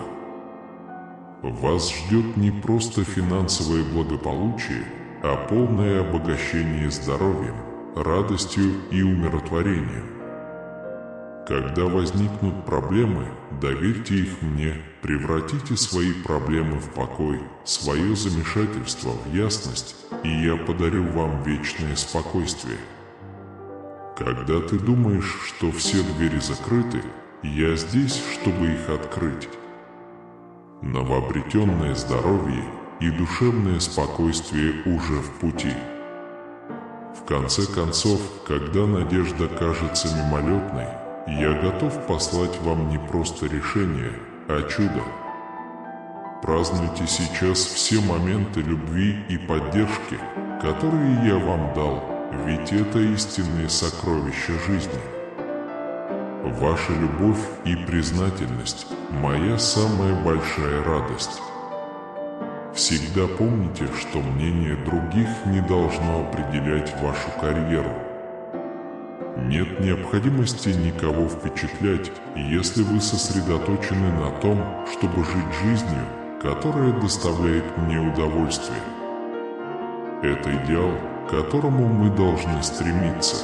Вас ждет не просто финансовое благополучие, а полное обогащение здоровьем, радостью и умиротворением. Когда возникнут проблемы, доверьте их мне, превратите свои проблемы в покой, свое замешательство в ясность, и я подарю вам вечное спокойствие. Когда ты думаешь, что все двери закрыты, я здесь, чтобы их открыть. Новообретенное здоровье и душевное спокойствие уже в пути. В конце концов, когда надежда кажется мимолетной, я готов послать вам не просто решение, а чудо. Празднуйте сейчас все моменты любви и поддержки, которые я вам дал, ведь это истинные сокровища жизни. Ваша любовь и признательность – моя самая большая радость. Всегда помните, что мнение других не должно определять вашу карьеру. Нет необходимости никого впечатлять, если вы сосредоточены на том, чтобы жить жизнью, которая доставляет мне удовольствие. Это идеал, к которому мы должны стремиться.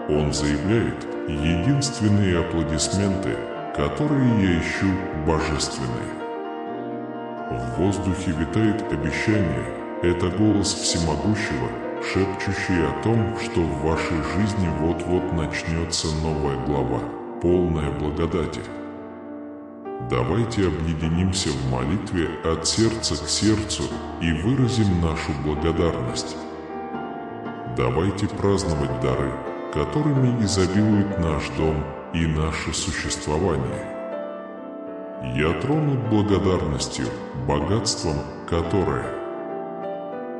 Он заявляет: единственные аплодисменты, которые я ищу, божественные. В воздухе витает обещание, это голос всемогущего, шепчущий о том, что в вашей жизни вот-вот начнется новая глава, полная благодати. Давайте объединимся в молитве от сердца к сердцу и выразим нашу благодарность. Давайте праздновать дары, которыми изобилует наш дом, и наше существование. Я тронут благодарностью, богатством которое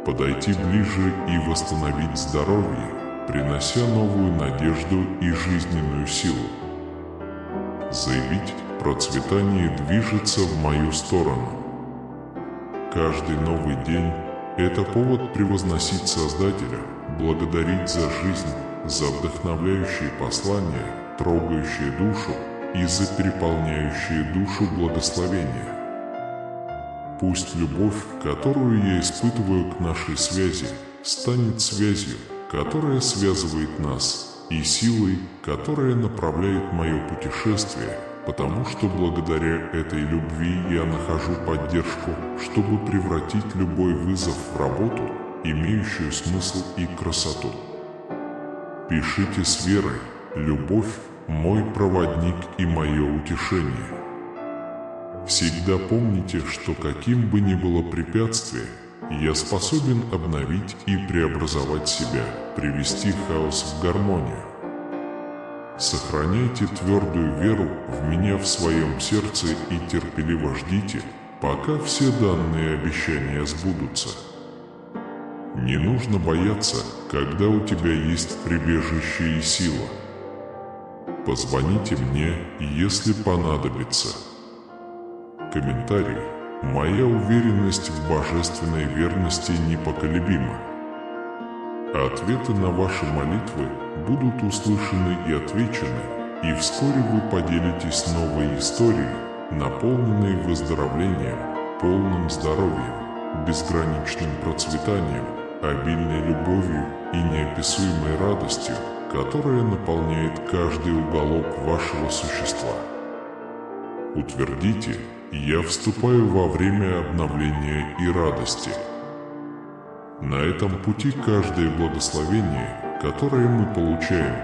подойти ближе и восстановить здоровье, принося новую надежду и жизненную силу. Заявить, процветание движется в мою сторону. Каждый новый день – это повод превозносить Создателя, благодарить за жизнь, за вдохновляющие послания, трогающие душу и за переполняющие душу благословения. Пусть любовь, которую я испытываю к нашей связи, станет связью, которая связывает нас, и силой, которая направляет мое путешествие, потому что благодаря этой любви я нахожу поддержку, чтобы превратить любой вызов в работу, имеющую смысл и красоту. Пишите с верой: любовь – мой проводник и мое утешение. Всегда помните, что каким бы ни было препятствие, я способен обновить и преобразовать себя, привести хаос в гармонию. Сохраняйте твердую веру в меня в своем сердце и терпеливо ждите, пока все данные обещания сбудутся. Не нужно бояться, когда у тебя есть прибежище и сила. Позвоните мне, если понадобится. Комментарий. Моя уверенность в божественной верности непоколебима. Ответы на ваши молитвы будут услышаны и отвечены, и вскоре вы поделитесь новой историей, наполненной выздоровлением, полным здоровьем, безграничным процветанием, обильной любовью и неописуемой радостью, которая наполняет каждый уголок вашего существа. Утвердите: я вступаю во время обновления и радости. На этом пути каждое благословение, которое мы получаем,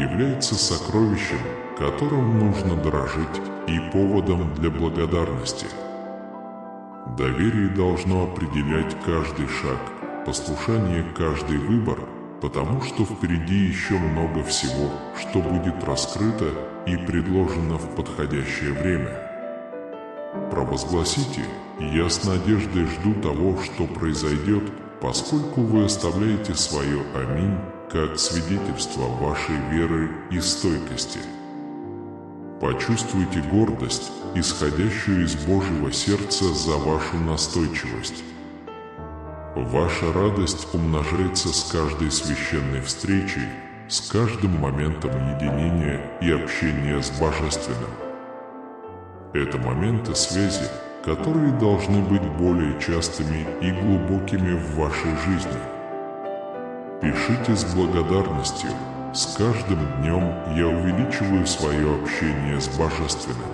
является сокровищем, которым нужно дорожить, и поводом для благодарности. Доверие должно определять каждый шаг, послушание каждый выбор, потому что впереди еще много всего, что будет раскрыто и предложено в подходящее время. Провозгласите: я с надеждой жду того, что произойдет, поскольку вы оставляете свое «Аминь» как свидетельство вашей веры и стойкости. Почувствуйте гордость, исходящую из Божьего сердца за вашу настойчивость. Ваша радость умножается с каждой священной встречей, с каждым моментом единения и общения с Божественным. Это моменты связи, которые должны быть более частыми и глубокими в вашей жизни. Пишите с благодарностью: с каждым днем я увеличиваю свое общение с Божественным.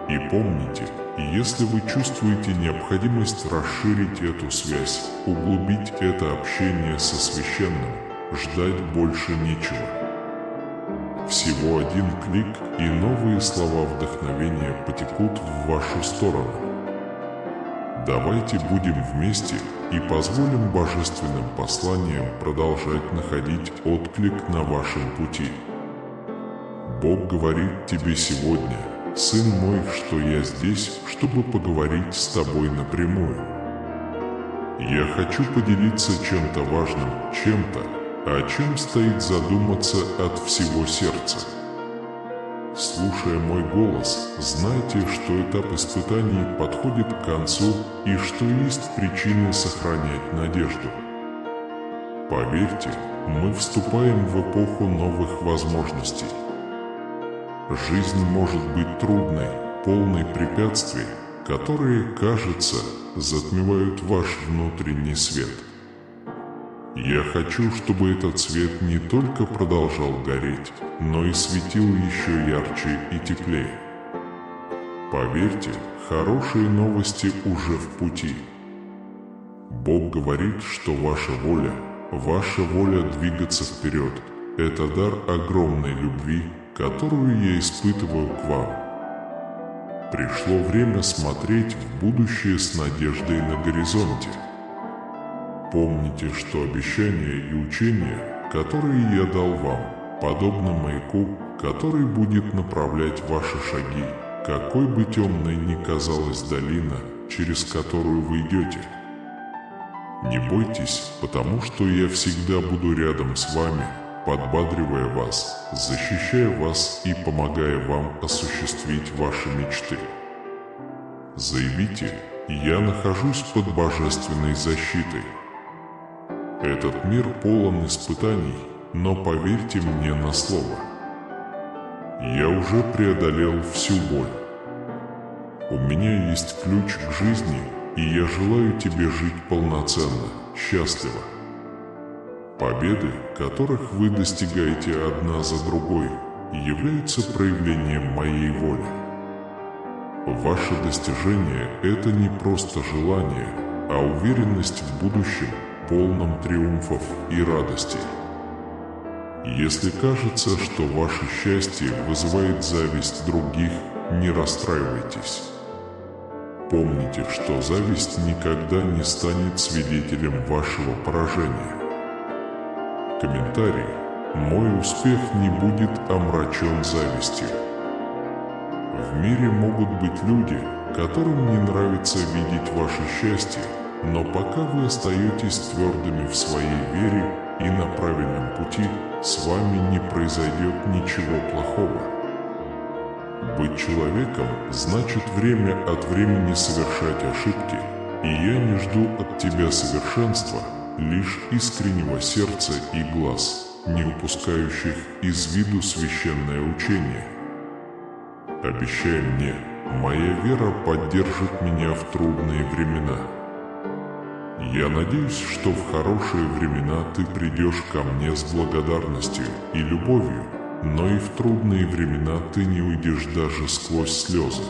И помните, если вы чувствуете необходимость расширить эту связь, углубить это общение со Священным, ждать больше нечего. Всего один клик, и новые слова вдохновения потекут в вашу сторону. Давайте будем вместе и позволим божественным посланиям продолжать находить отклик на вашем пути. Бог говорит тебе сегодня: «Сын мой, что я здесь, чтобы поговорить с тобой напрямую. Я хочу поделиться чем-то важным, чем-то, о чем стоит задуматься от всего сердца. Слушая мой голос, знайте, что этап испытаний подходит к концу и что есть причины сохранять надежду. Поверьте, мы вступаем в эпоху новых возможностей. Жизнь может быть трудной, полной препятствий, которые, кажется, затмевают ваш внутренний свет. Я хочу, чтобы этот свет не только продолжал гореть, но и светил еще ярче и теплее. Поверьте, хорошие новости уже в пути. Бог говорит, что ваша воля двигаться вперед – это дар огромной любви, которую я испытываю к вам. Пришло время смотреть в будущее с надеждой на горизонте. Помните, что обещания и учения, которые я дал вам, подобно маяку, который будет направлять ваши шаги, какой бы темной ни казалась долина, через которую вы идете. Не бойтесь, потому что я всегда буду рядом с вами, подбадривая вас, защищая вас и помогая вам осуществить ваши мечты. Заявите: «Я нахожусь под божественной защитой». Этот мир полон испытаний, но поверьте мне на слово. Я уже преодолел всю боль. У меня есть ключ к жизни, и я желаю тебе жить полноценно, счастливо. Победы, которых вы достигаете одна за другой, являются проявлением моей воли. Ваше достижение – это не просто желание, а уверенность в будущем, полном триумфов и радостей. Если кажется, что ваше счастье вызывает зависть других, не расстраивайтесь. Помните, что зависть никогда не станет свидетелем вашего поражения. Комментарий: мой успех не будет омрачен завистью. В мире могут быть люди, которым не нравится видеть ваше счастье, но пока вы остаетесь твердыми в своей вере и на правильном пути, с вами не произойдет ничего плохого. Быть человеком значит время от времени совершать ошибки, и я не жду от тебя совершенства, лишь искреннего сердца и глаз, не упускающих из виду священное учение. Обещай мне, моя вера поддержит меня в трудные времена. Я надеюсь, что в хорошие времена ты придешь ко мне с благодарностью и любовью, но и в трудные времена ты не уйдешь даже сквозь слезы.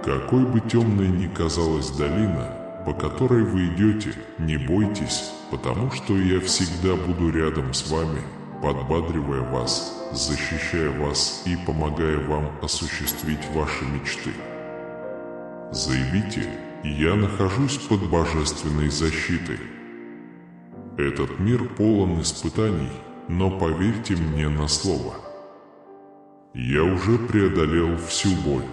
Какой бы темной ни казалась долина, по которой вы идете, не бойтесь, потому что я всегда буду рядом с вами, подбадривая вас, защищая вас и помогая вам осуществить ваши мечты. Заявите: «Я нахожусь под божественной защитой». Этот мир полон испытаний, но поверьте мне на слово. Я уже преодолел всю боль.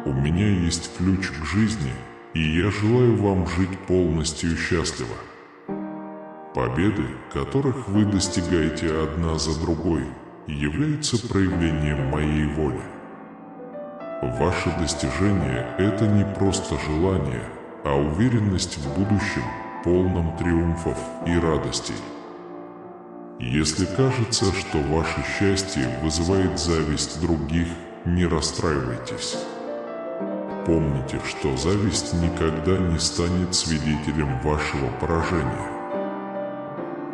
У меня есть ключ к жизни, и я желаю вам жить полностью счастливо. Победы, которых вы достигаете одна за другой, являются проявлением моей воли. Ваше достижение – это не просто желание, а уверенность в будущем, полном триумфов и радостей. Если кажется, что ваше счастье вызывает зависть других, не расстраивайтесь. Помните, что зависть никогда не станет свидетелем вашего поражения.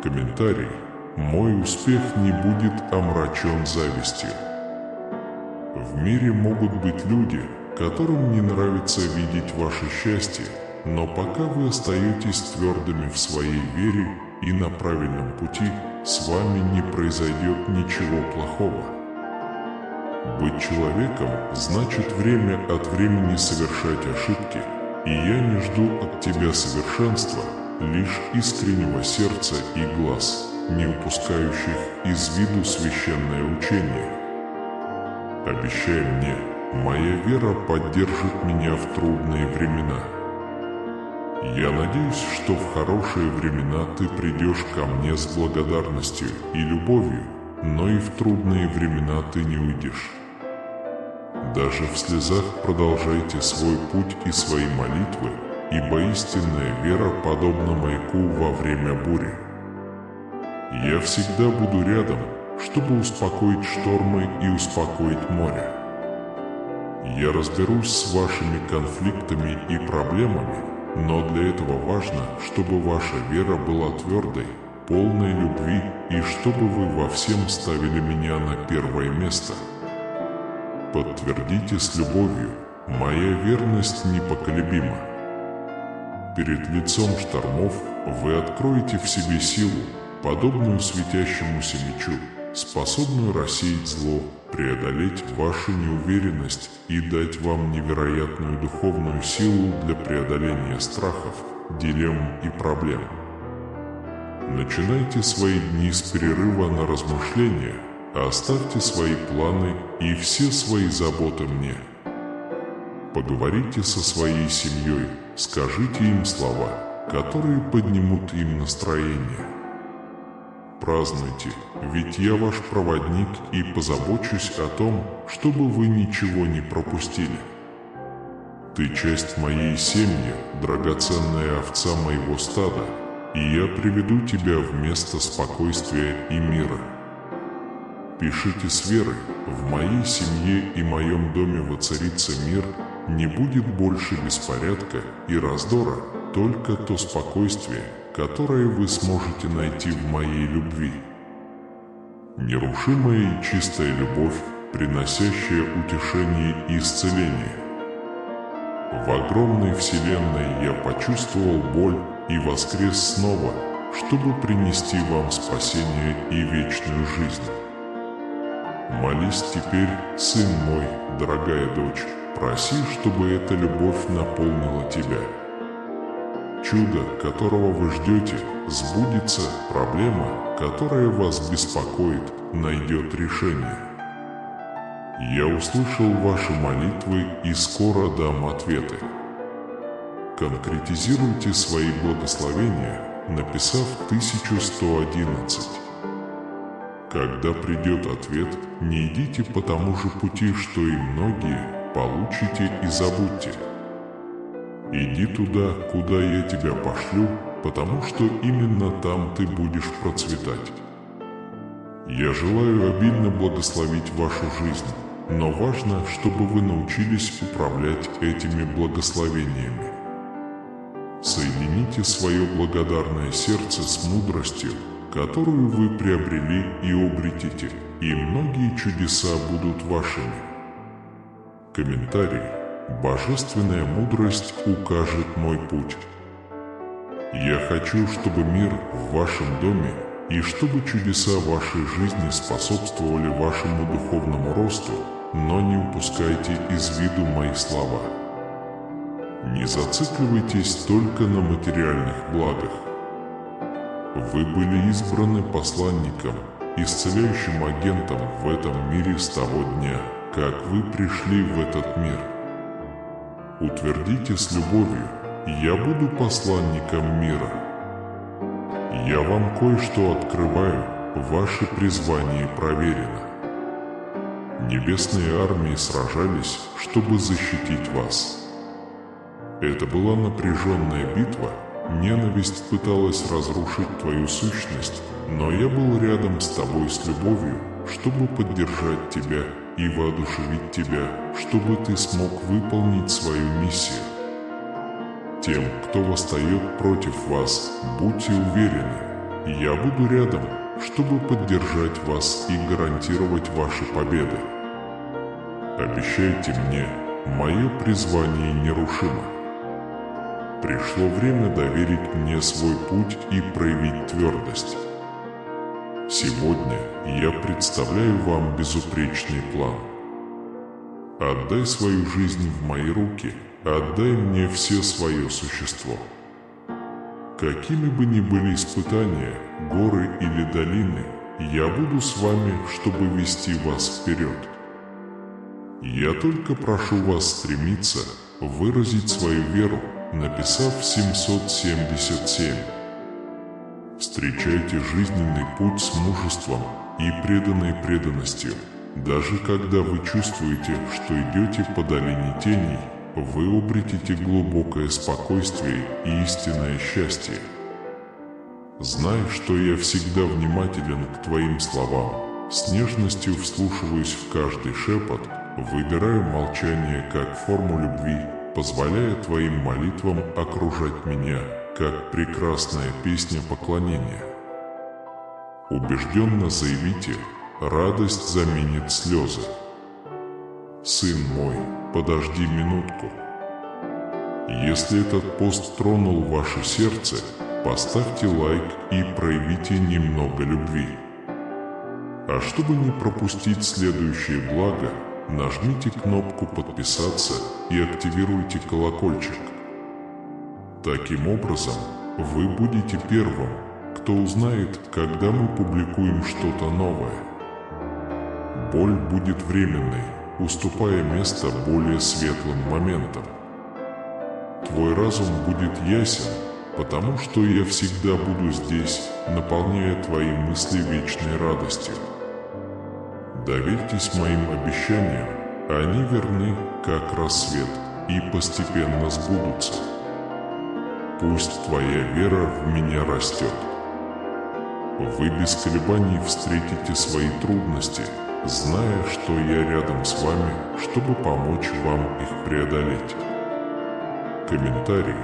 Комментарий: мой успех не будет омрачен завистью. В мире могут быть люди, которым не нравится видеть ваше счастье, но пока вы остаетесь твердыми в своей вере и на правильном пути, с вами не произойдет ничего плохого. Быть человеком значит время от времени совершать ошибки, и я не жду от тебя совершенства, лишь искреннего сердца и глаз, не упускающих из виду священное учение. Обещай мне, моя вера поддержит меня в трудные времена. Я надеюсь, что в хорошие времена ты придешь ко мне с благодарностью и любовью, но и в трудные времена ты не уйдешь. Даже в слезах продолжайте свой путь и свои молитвы, ибо истинная вера подобна маяку во время бури. Я всегда буду рядом, чтобы успокоить штормы и успокоить море. Я разберусь с вашими конфликтами и проблемами, но для этого важно, чтобы ваша вера была твердой, полной любви и чтобы вы во всем ставили меня на первое место. Подтвердите с любовью: моя верность непоколебима. Перед лицом штормов вы откроете в себе силу, подобную светящемуся мечу, способную рассеять зло, преодолеть вашу неуверенность и дать вам невероятную духовную силу для преодоления страхов, дилемм и проблем. Начинайте свои дни с перерыва на размышления, оставьте свои планы и все свои заботы мне. Поговорите со своей семьей, скажите им слова, которые поднимут им настроение. Празднуйте, ведь я ваш проводник и позабочусь о том, чтобы вы ничего не пропустили. Ты часть моей семьи, драгоценная овца моего стада, и я приведу тебя в место спокойствия и мира. Пишите с верой, в моей семье и моем доме воцарится мир, не будет больше беспорядка и раздора, только то спокойствие, которое вы сможете найти в моей любви. Нерушимая и чистая любовь, приносящая утешение и исцеление. В огромной вселенной я почувствовал боль и воскрес снова, чтобы принести вам спасение и вечную жизнь. Молись теперь, сын мой, дорогая дочь, проси, чтобы эта любовь наполнила тебя. Чудо, которого вы ждете, сбудется, проблема, которая вас беспокоит, найдет решение. Я услышал ваши молитвы и скоро дам ответы. Конкретизируйте свои благословения, написав 1111. Когда придет ответ, не идите по тому же пути, что и многие, получите и забудьте. Иди туда, куда я тебя пошлю, потому что именно там ты будешь процветать. Я желаю обильно благословить вашу жизнь, но важно, чтобы вы научились управлять этими благословениями. Соедините свое благодарное сердце с мудростью, которую вы приобрели и обретите, и многие чудеса будут вашими. Комментарий. Божественная мудрость укажет мой путь. Я хочу, чтобы мир в вашем доме и чтобы чудеса вашей жизни способствовали вашему духовному росту, но не упускайте из виду мои слова. Не зацикливайтесь только на материальных благах. Вы были избраны посланником, исцеляющим агентом в этом мире с того дня, как вы пришли в этот мир. Утвердите с любовью: я буду посланником мира. Я вам кое-что открываю, ваше призвание проверено. Небесные армии сражались, чтобы защитить вас. Это была напряженная битва, ненависть пыталась разрушить твою сущность, но я был рядом с тобой с любовью, чтобы поддержать тебя и воодушевить тебя, чтобы ты смог выполнить свою миссию. Тем, кто восстает против вас, будьте уверены, я буду рядом, чтобы поддержать вас и гарантировать ваши победы. Обещайте мне, мое призвание нерушимо. Пришло время доверить мне свой путь и проявить твердость. Сегодня я представляю вам безупречный план. Отдай свою жизнь в мои руки, отдай мне все свое существо. Какими бы ни были испытания, горы или долины, я буду с вами, чтобы вести вас вперед. Я только прошу вас стремиться выразить свою веру, написав 777. Встречайте жизненный путь с мужеством и преданной преданностью. Даже когда вы чувствуете, что идете по долине теней, вы обретете глубокое спокойствие и истинное счастье. Знай, что я всегда внимателен к твоим словам, с нежностью вслушиваюсь в каждый шепот, выбираю молчание как форму любви, позволяя твоим молитвам окружать меня, как прекрасная песня поклонения. Убежденно заявите: радость заменит слезы. Сын мой, подожди минутку. Если этот пост тронул ваше сердце, поставьте лайк и проявите немного любви. А чтобы не пропустить следующее благо, нажмите кнопку «Подписаться» и активируйте колокольчик. Таким образом, вы будете первым, кто кто узнает, когда мы публикуем что-то новое. Боль будет временной, уступая место более светлым моментам. Твой разум будет ясен, потому что я всегда буду здесь, наполняя твои мысли вечной радостью. Доверьтесь моим обещаниям, они верны, как рассвет, и постепенно сбудутся. Пусть твоя вера в меня растет. Вы без колебаний встретите свои трудности, зная, что я рядом с вами, чтобы помочь вам их преодолеть. Комментарий.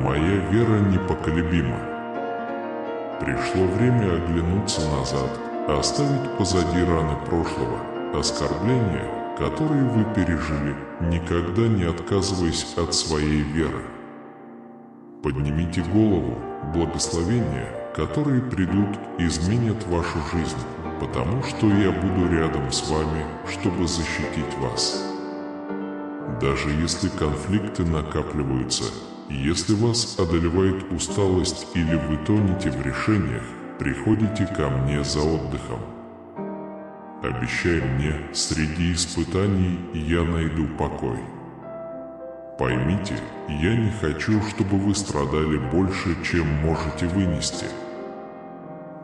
Моя вера непоколебима. Пришло время оглянуться назад, оставить позади раны прошлого, оскорбления, которые вы пережили, никогда не отказываясь от своей веры. Поднимите голову, благословения, которые придут, изменят вашу жизнь, потому что я буду рядом с вами, чтобы защитить вас. Даже если конфликты накапливаются, если вас одолевает усталость или вы тонете в решениях, приходите ко мне за отдыхом. Обещай мне, среди испытаний я найду покой. Поймите, я не хочу, чтобы вы страдали больше, чем можете вынести.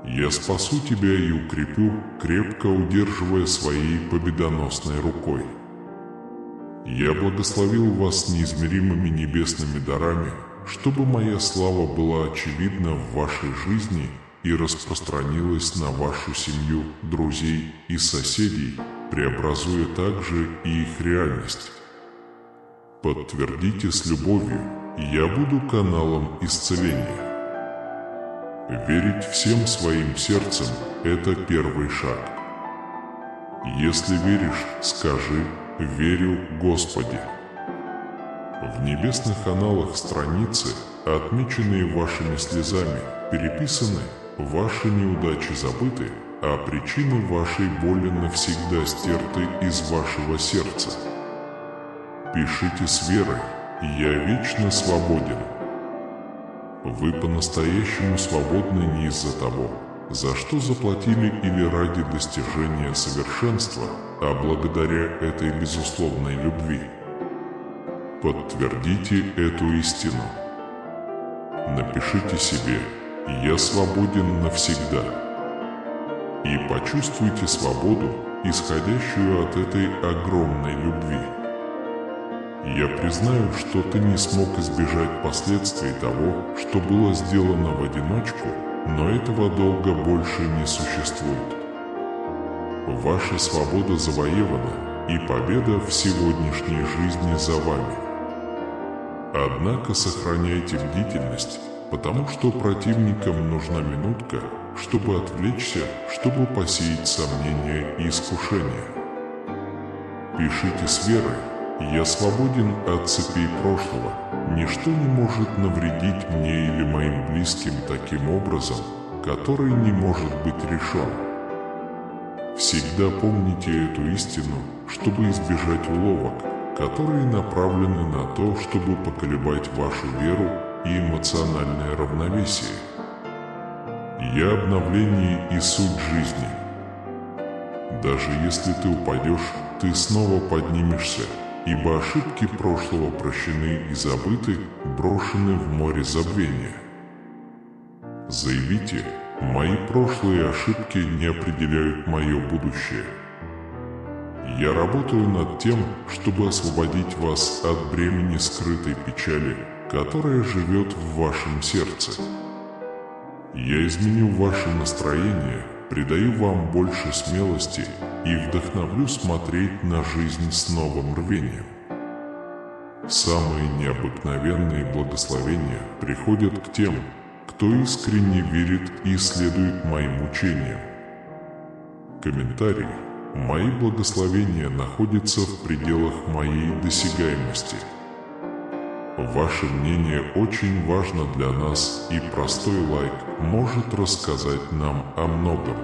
Я спасу тебя и укреплю, крепко удерживая своей победоносной рукой. Я благословил вас неизмеримыми небесными дарами, чтобы моя слава была очевидна в вашей жизни и распространилась на вашу семью, друзей и соседей, преобразуя также и их реальность. Подтвердите с любовью, я буду каналом исцеления. Верить всем своим сердцем – это первый шаг. Если веришь, скажи «Верю, Господи». В небесных аналах страницы, отмеченные вашими слезами, переписаны, ваши неудачи забыты, а причины вашей боли навсегда стерты из вашего сердца. Пишите с верой «Я вечно свободен». Вы по-настоящему свободны не из-за того, за что заплатили или ради достижения совершенства, а благодаря этой безусловной любви. Подтвердите эту истину. Напишите себе «Я свободен навсегда» и почувствуйте свободу, исходящую от этой огромной любви. Я признаю, что ты не смог избежать последствий того, что было сделано в одиночку, но этого долга больше не существует. Ваша свобода завоевана, и победа в сегодняшней жизни за вами. Однако сохраняйте бдительность, потому что противникам нужна минутка, чтобы отвлечься, чтобы посеять сомнения и искушения. Пишите с верой. Я свободен от цепей прошлого. Ничто не может навредить мне или моим близким таким образом, который не может быть решен. Всегда помните эту истину, чтобы избежать уловок, которые направлены на то, чтобы поколебать вашу веру и эмоциональное равновесие. Я обновление и суть жизни. Даже если ты упадешь, ты снова поднимешься, ибо ошибки прошлого прощены и забыты, брошены в море забвения. Заявите, мои прошлые ошибки не определяют мое будущее. Я работаю над тем, чтобы освободить вас от бремени скрытой печали, которая живет в вашем сердце. Я изменю ваше настроение, придаю вам больше смелости и вдохновлю смотреть на жизнь с новым рвением. Самые необыкновенные благословения приходят к тем, кто искренне верит и следует моим учениям. Комментарий. Мои благословения находятся в пределах моей досягаемости. Ваше мнение очень важно для нас, и простой лайк может рассказать нам о многом.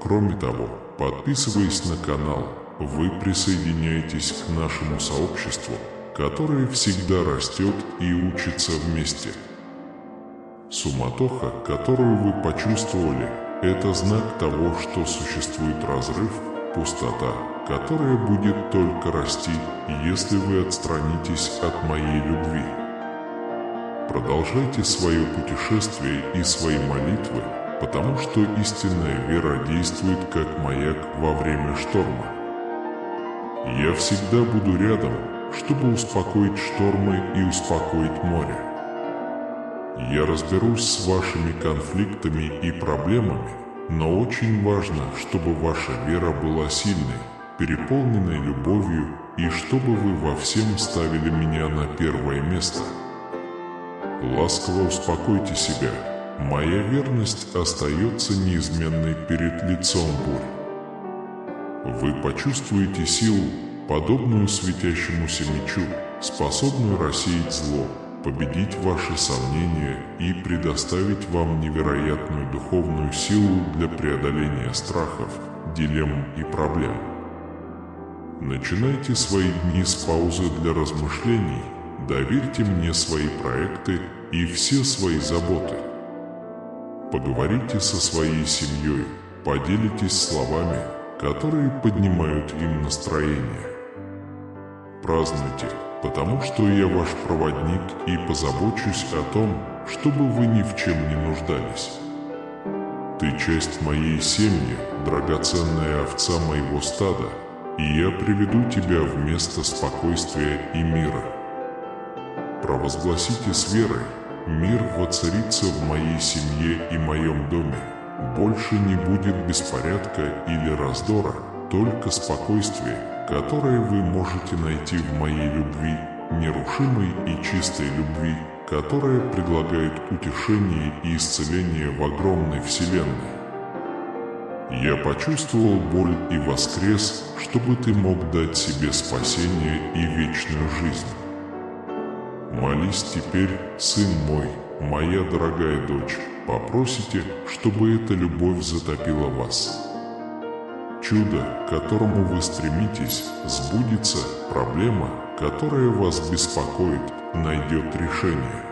Кроме того, подписываясь на канал, вы присоединяетесь к нашему сообществу, которое всегда растет и учится вместе. Суматоха, которую вы почувствовали, это знак того, что существует разрыв, пустота, которая будет только расти, если вы отстранитесь от моей любви. Продолжайте свое путешествие и свои молитвы, потому что истинная вера действует как маяк во время шторма. Я всегда буду рядом, чтобы успокоить штормы и успокоить море. Я разберусь с вашими конфликтами и проблемами, но очень важно, чтобы ваша вера была сильной, переполненной любовью и чтобы вы во всем ставили меня на первое место. Ласково успокойте себя. Моя верность остается неизменной перед лицом бурь. Вы почувствуете силу, подобную светящемуся мечу, способную рассеять зло, победить ваши сомнения и предоставить вам невероятную духовную силу для преодоления страхов, дилемм и проблем. Начинайте свои дни с паузы для размышлений, доверьте мне свои проекты и все свои заботы. Поговорите со своей семьей, поделитесь словами, которые поднимают им настроение. Празднуйте, потому что я ваш проводник и позабочусь о том, чтобы вы ни в чем не нуждались. Ты часть моей семьи, драгоценная овца моего стада, и я приведу тебя в место спокойствия и мира. Провозгласите с верой: мир воцарится в моей семье и моем доме. Больше не будет беспорядка или раздора, только спокойствие, которое вы можете найти в моей любви, нерушимой и чистой любви, которая предлагает утешение и исцеление в огромной вселенной. Я почувствовал боль и воскрес, чтобы ты мог дать себе спасение и вечную жизнь. Молись теперь, сын мой, моя дорогая дочь, попросите, чтобы эта любовь затопила вас. Чудо, к которому вы стремитесь, сбудется, проблема, которая вас беспокоит, найдет решение.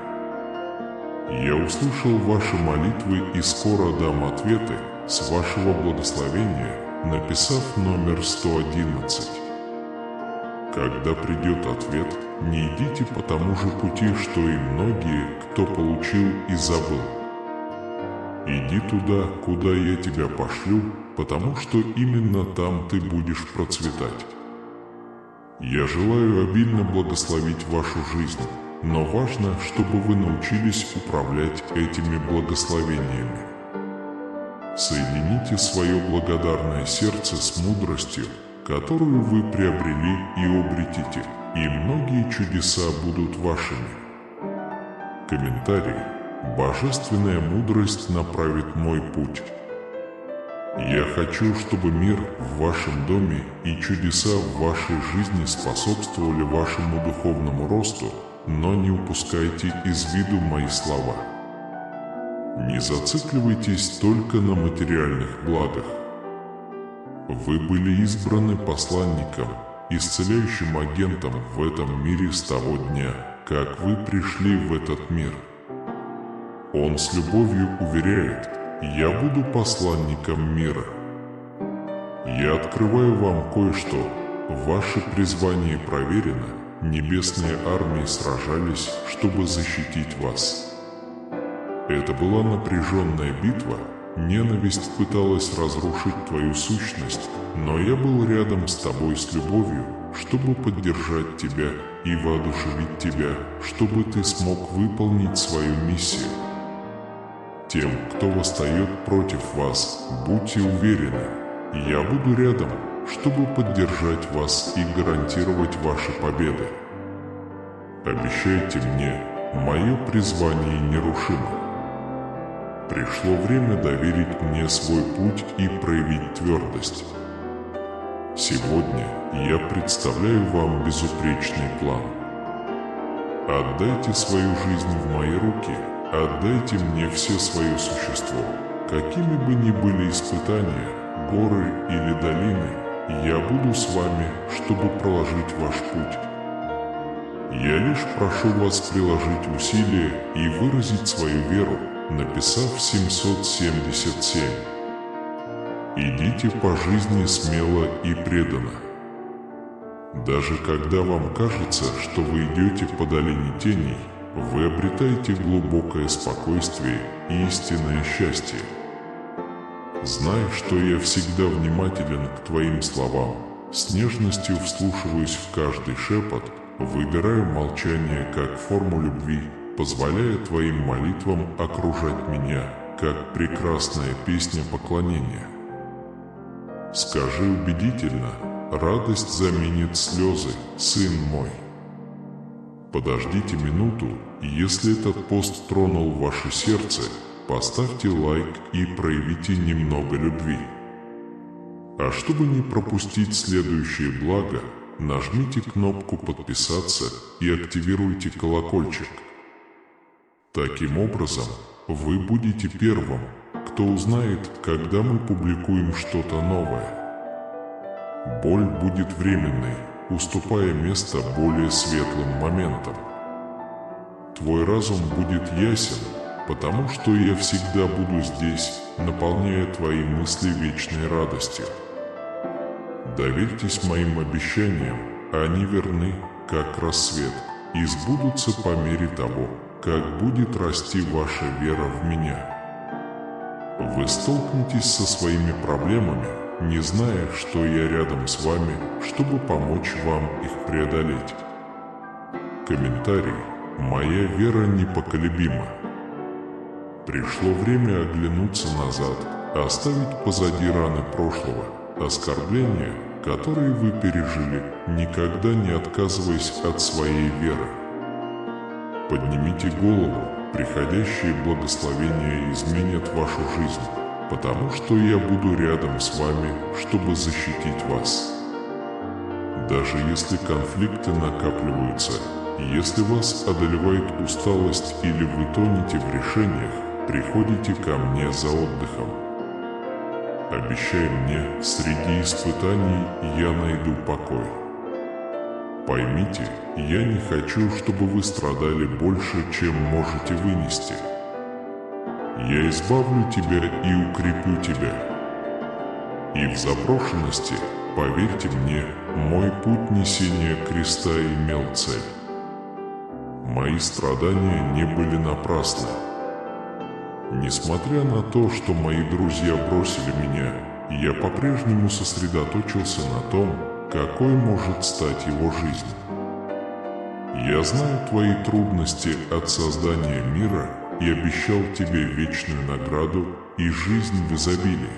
Я услышал ваши молитвы и скоро дам ответы, с вашего благословения, написав номер 111. Когда придет ответ, не идите по тому же пути, что и многие, кто получил и забыл. Иди туда, куда я тебя пошлю, потому что именно там ты будешь процветать. Я желаю обильно благословить вашу жизнь, но важно, чтобы вы научились управлять этими благословениями. Соедините свое благодарное сердце с мудростью, которую вы приобрели и обретите, и многие чудеса будут вашими. Комментарий. Божественная мудрость направит мой путь. Я хочу, чтобы мир в вашем доме и чудеса в вашей жизни способствовали вашему духовному росту, но не упускайте из виду мои слова. Не зацикливайтесь только на материальных благах. Вы были избраны посланником, исцеляющим агентом в этом мире с того дня, как вы пришли в этот мир. Он с любовью уверяет: «Я буду посланником мира». Я открываю вам кое-что. Ваше призвание проверено. Небесные армии сражались, чтобы защитить вас. Это была напряженная битва. Ненависть пыталась разрушить твою сущность, но я был рядом с тобой с любовью, чтобы поддержать тебя и воодушевить тебя, чтобы ты смог выполнить свою миссию. Тем, кто восстает против вас, будьте уверены, я буду рядом, чтобы поддержать вас и гарантировать ваши победы. Обещайте мне, мое призвание нерушимо. Пришло время доверить мне свой путь и проявить твердость. Сегодня я представляю вам безупречный план. Отдайте свою жизнь в мои руки, отдайте мне все свое существо. Какими бы ни были испытания, горы или долины, я буду с вами, чтобы проложить ваш путь. Я лишь прошу вас приложить усилия и выразить свою веру, написав 777. Идите по жизни смело и преданно. Даже когда вам кажется, что вы идете по долине теней, вы обретаете глубокое спокойствие и истинное счастье. Знай, что я всегда внимателен к твоим словам, с нежностью вслушиваюсь в каждый шепот, выбираю молчание как форму любви, позволяя твоим молитвам окружать меня, как прекрасная песня поклонения. Скажи убедительно: радость заменит слезы, сын мой. Подождите минуту, и если этот пост тронул ваше сердце, поставьте лайк и проявите немного любви. А чтобы не пропустить следующее благо, нажмите кнопку «Подписаться» и активируйте колокольчик. Таким образом, вы будете первым, кто узнает, когда мы публикуем что-то новое. Боль будет временной, уступая место более светлым моментам. Твой разум будет ясен, потому что я всегда буду здесь, наполняя твои мысли вечной радостью. Доверьтесь моим обещаниям, они верны, как рассвет, и сбудутся по мере того, как будет расти ваша вера в меня. Вы столкнетесь со своими проблемами, не зная, что я рядом с вами, чтобы помочь вам их преодолеть. Комментарий: моя вера непоколебима. Пришло время оглянуться назад, оставить позади раны прошлого, оскорбления, которые вы пережили, никогда не отказываясь от своей веры. Поднимите голову, приходящие благословения изменят вашу жизнь, потому что я буду рядом с вами, чтобы защитить вас. Даже если конфликты накапливаются, если вас одолевает усталость или вы тонете в решениях, приходите ко мне за отдыхом. Обещай мне, среди испытаний я найду покой. Поймите, я не хочу, чтобы вы страдали больше, чем можете вынести. Я избавлю тебя и укреплю тебя. И в заброшенности, поверьте мне, мой путь несения креста имел цель. Мои страдания не были напрасны. Несмотря на то, что мои друзья бросили меня, я по-прежнему сосредоточился на том, какой может стать его жизнь. Я знаю твои трудности от создания мира и обещал тебе вечную награду и жизнь в изобилии.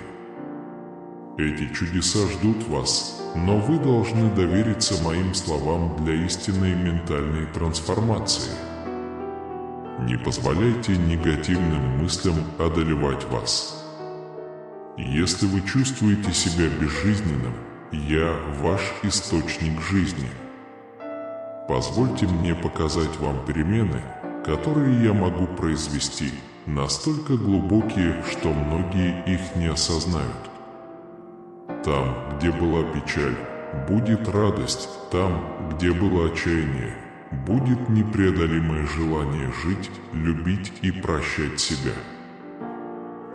Эти чудеса ждут вас, но вы должны довериться моим словам для истинной ментальной трансформации. Не позволяйте негативным мыслям одолевать вас. Если вы чувствуете себя безжизненным, я ваш источник жизни. Позвольте мне показать вам перемены, которые я могу произвести, настолько глубокие, что многие их не осознают. Там, где была печаль, будет радость, там, где было отчаяние, будет непреодолимое желание жить, любить и прощать себя.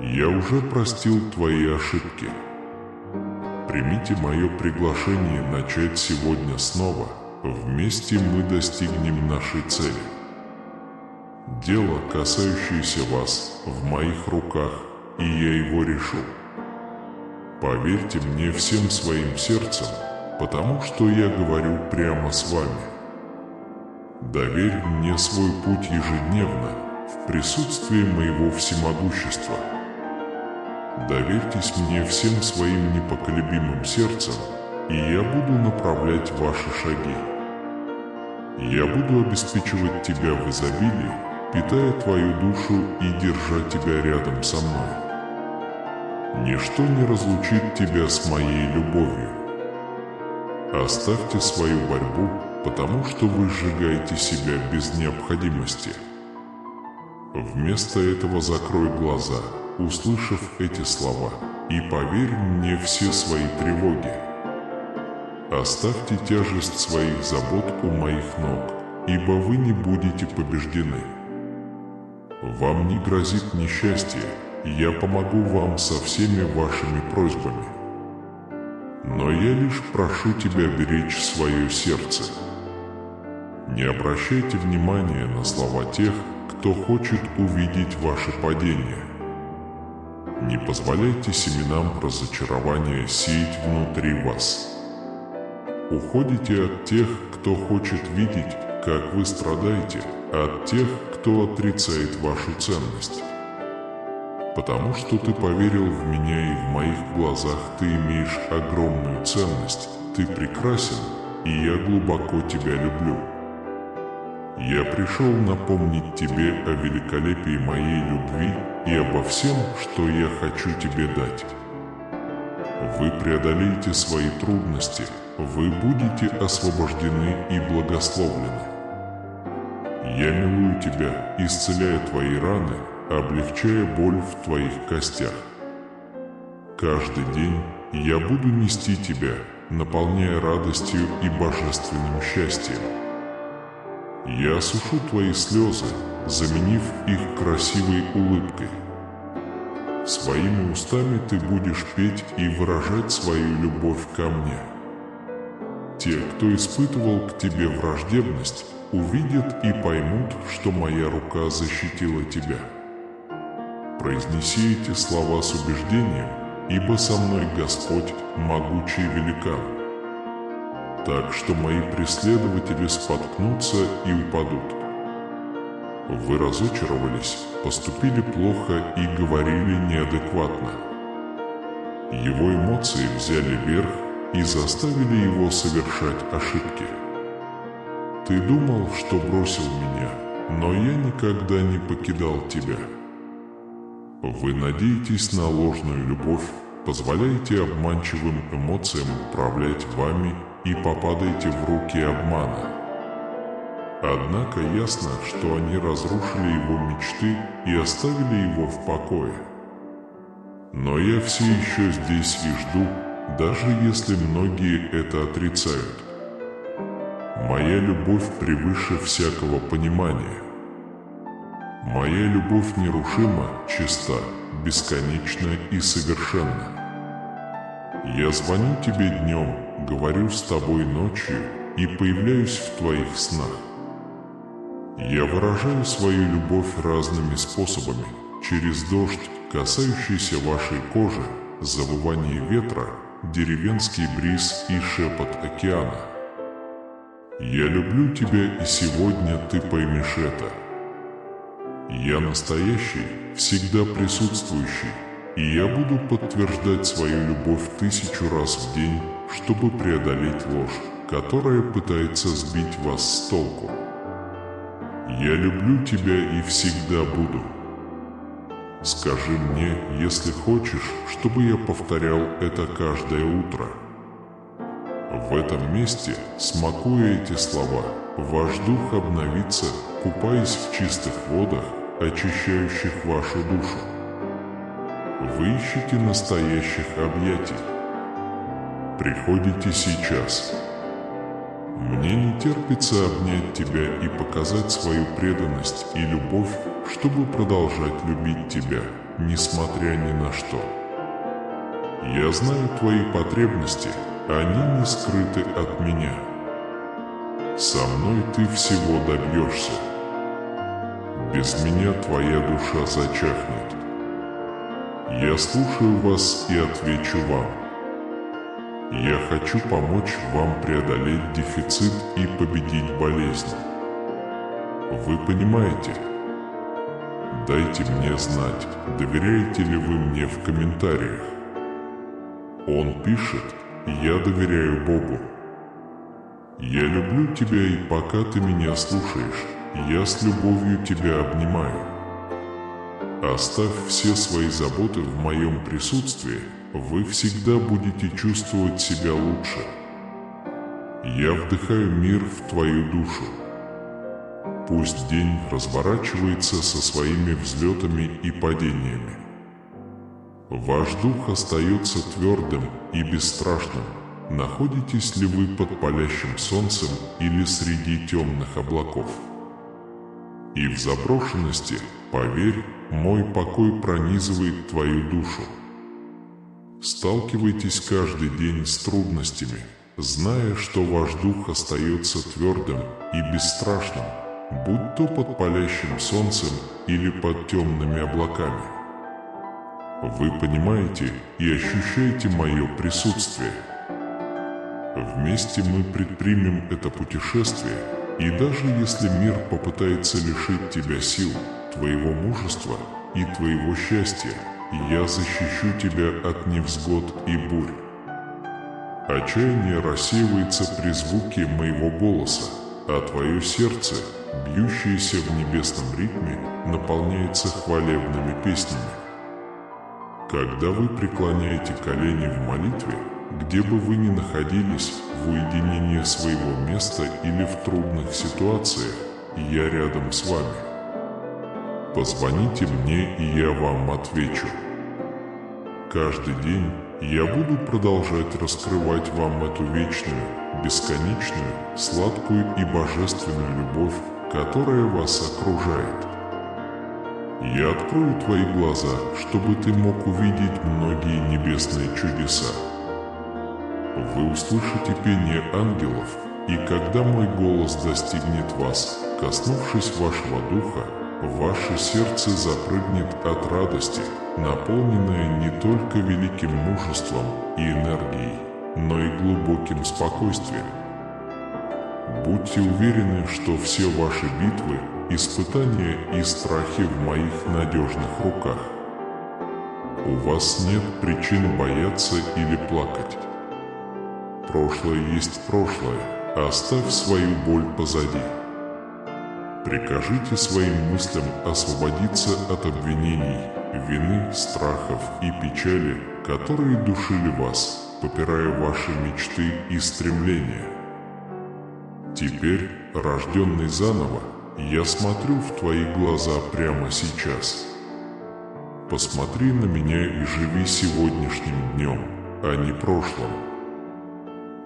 Я уже простил твои ошибки. Примите мое приглашение начать сегодня снова. Вместе мы достигнем нашей цели. Дело, касающееся вас, в моих руках, и я его решу. Поверьте мне всем своим сердцем, потому что я говорю прямо с вами. Доверь мне свой путь ежедневно, в присутствии моего всемогущества. Доверьтесь мне всем своим непоколебимым сердцем, и я буду направлять ваши шаги. Я буду обеспечивать тебя в изобилии, питая твою душу и держа тебя рядом со мной. Ничто не разлучит тебя с моей любовью. Оставьте свою борьбу, потому что вы сжигаете себя без необходимости. Вместо этого закрой глаза, услышав эти слова, и поверь мне все свои тревоги. Оставьте тяжесть своих забот у моих ног, ибо вы не будете побеждены. Вам не грозит несчастье, и я помогу вам со всеми вашими просьбами. Но я лишь прошу тебя беречь свое сердце. Не обращайте внимания на слова тех, кто хочет увидеть ваше падение. Не позволяйте семенам разочарования сеять внутри вас. Уходите от тех, кто хочет видеть, как вы страдаете, а от тех, кто отрицает вашу ценность. Потому что ты поверил в меня, и в моих глазах ты имеешь огромную ценность, ты прекрасен, и я глубоко тебя люблю. Я пришел напомнить тебе о великолепии моей любви и обо всем, что я хочу тебе дать. Вы преодолеете свои трудности, вы будете освобождены и благословлены. Я милую тебя, исцеляя твои раны, облегчая боль в твоих костях. Каждый день я буду нести тебя, наполняя радостью и божественным счастьем. Я осушу твои слезы, заменив их красивой улыбкой. Своими устами ты будешь петь и выражать свою любовь ко мне. Те, кто испытывал к тебе враждебность, увидят и поймут, что моя рука защитила тебя. Произнеси эти слова с убеждением, ибо со мной Господь, могучий великан. Так что мои преследователи споткнутся и упадут. Вы разочаровались, поступили плохо и говорили неадекватно. Его эмоции взяли верх и заставили его совершать ошибки. Ты думал, что бросил меня, но я никогда не покидал тебя. Вы надеетесь на ложную любовь, позволяете обманчивым эмоциям управлять вами и попадаете в руки обмана. Однако ясно, что они разрушили его мечты и оставили его в покое. Но я все еще здесь и жду, даже если многие это отрицают. Моя любовь превыше всякого понимания. Моя любовь нерушима, чиста, бесконечна и совершенна. Я звоню тебе днем, говорю с тобой ночью и появляюсь в твоих снах. Я выражаю свою любовь разными способами, через дождь, касающийся вашей кожи, завывание ветра, деревенский бриз и шепот океана. Я люблю тебя, и сегодня ты поймешь это. Я настоящий, всегда присутствующий, и я буду подтверждать свою любовь 1000 раз в день, чтобы преодолеть ложь, которая пытается сбить вас с толку. Я люблю тебя и всегда буду. Скажи мне, если хочешь, чтобы я повторял это каждое утро. В этом месте, смакуя эти слова, ваш дух обновится, купаясь в чистых водах, очищающих вашу душу. Вы ищете настоящих объятий. Приходите сейчас. Мне не терпится обнять тебя и показать свою преданность и любовь, чтобы продолжать любить тебя, несмотря ни на что. Я знаю твои потребности, они не скрыты от меня. Со мной ты всего добьешься. Без меня твоя душа зачахнет. Я слушаю вас и отвечу вам. Я хочу помочь вам преодолеть дефицит и победить болезнь. Вы понимаете? Дайте мне знать, доверяете ли вы мне в комментариях. Он пишет: «Я доверяю Богу». Я люблю тебя, и пока ты меня слушаешь, я с любовью тебя обнимаю. Оставь все свои заботы в моем присутствии, вы всегда будете чувствовать себя лучше. Я вдыхаю мир в твою душу. Пусть день разворачивается со своими взлетами и падениями. Ваш дух остается твердым и бесстрашным, находитесь ли вы под палящим солнцем или среди темных облаков. И в заброшенности, поверь, мой покой пронизывает твою душу. Сталкивайтесь каждый день с трудностями, зная, что ваш дух остается твердым и бесстрашным, будь то под палящим солнцем или под темными облаками. Вы понимаете и ощущаете мое присутствие. Вместе мы предпримем это путешествие, и даже если мир попытается лишить тебя сил, твоего мужества и твоего счастья, я защищу тебя от невзгод и бурь. Отчаяние рассеивается при звуке моего голоса, а твое сердце, бьющееся в небесном ритме, наполняется хвалебными песнями. Когда вы преклоняете колени в молитве, где бы вы ни находились, в уединении своего места или в трудных ситуациях, я рядом с вами. Позвоните мне, и я вам отвечу. Каждый день я буду продолжать раскрывать вам эту вечную, бесконечную, сладкую и божественную любовь, которая вас окружает. Я открою твои глаза, чтобы ты мог увидеть многие небесные чудеса. Вы услышите пение ангелов, и когда мой голос достигнет вас, коснувшись вашего духа, ваше сердце запрыгнет от радости, наполненное не только великим мужеством и энергией, но и глубоким спокойствием. Будьте уверены, что все ваши битвы, испытания и страхи в моих надежных руках. У вас нет причин бояться или плакать. Прошлое есть прошлое, оставь свою боль позади. Прикажите своим мыслям освободиться от обвинений, вины, страхов и печали, которые душили вас, попирая ваши мечты и стремления. Теперь, рожденный заново, я смотрю в твои глаза прямо сейчас. Посмотри на меня и живи сегодняшним днем, а не прошлым.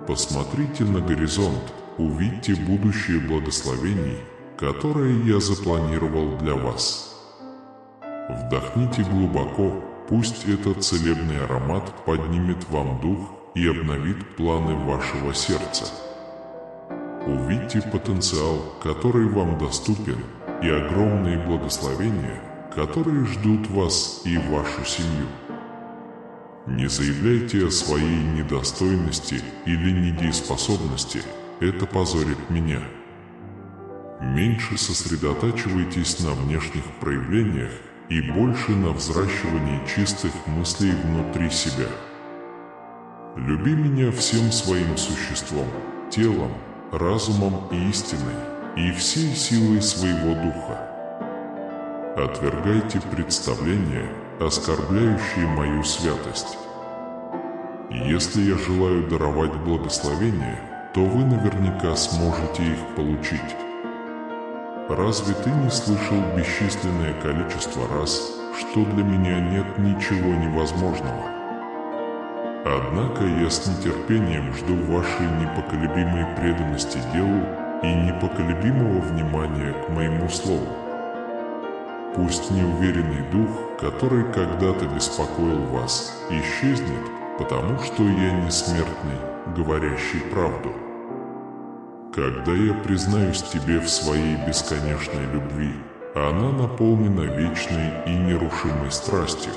Посмотрите на горизонт, увидьте будущее благословений, которое я запланировал для вас. Вдохните глубоко, пусть этот целебный аромат поднимет вам дух и обновит планы вашего сердца. Увидьте потенциал, который вам доступен, и огромные благословения, которые ждут вас и вашу семью. Не заявляйте о своей недостойности или недееспособности, это позорит меня. Меньше сосредотачивайтесь на внешних проявлениях и больше на взращивании чистых мыслей внутри себя. Люби меня всем своим существом, телом, разумом и истиной, и всей силой своего духа. Отвергайте представления, оскорбляющие мою святость. Если я желаю даровать благословения, то вы наверняка сможете их получить. Разве ты не слышал бесчисленное количество раз, что для меня нет ничего невозможного? Однако я с нетерпением жду вашей непоколебимой преданности делу и непоколебимого внимания к моему слову. Пусть неуверенный дух, который когда-то беспокоил вас, исчезнет, потому что я не смертный, говорящий правду. Когда я признаюсь тебе в своей бесконечной любви, она наполнена вечной и нерушимой страстью.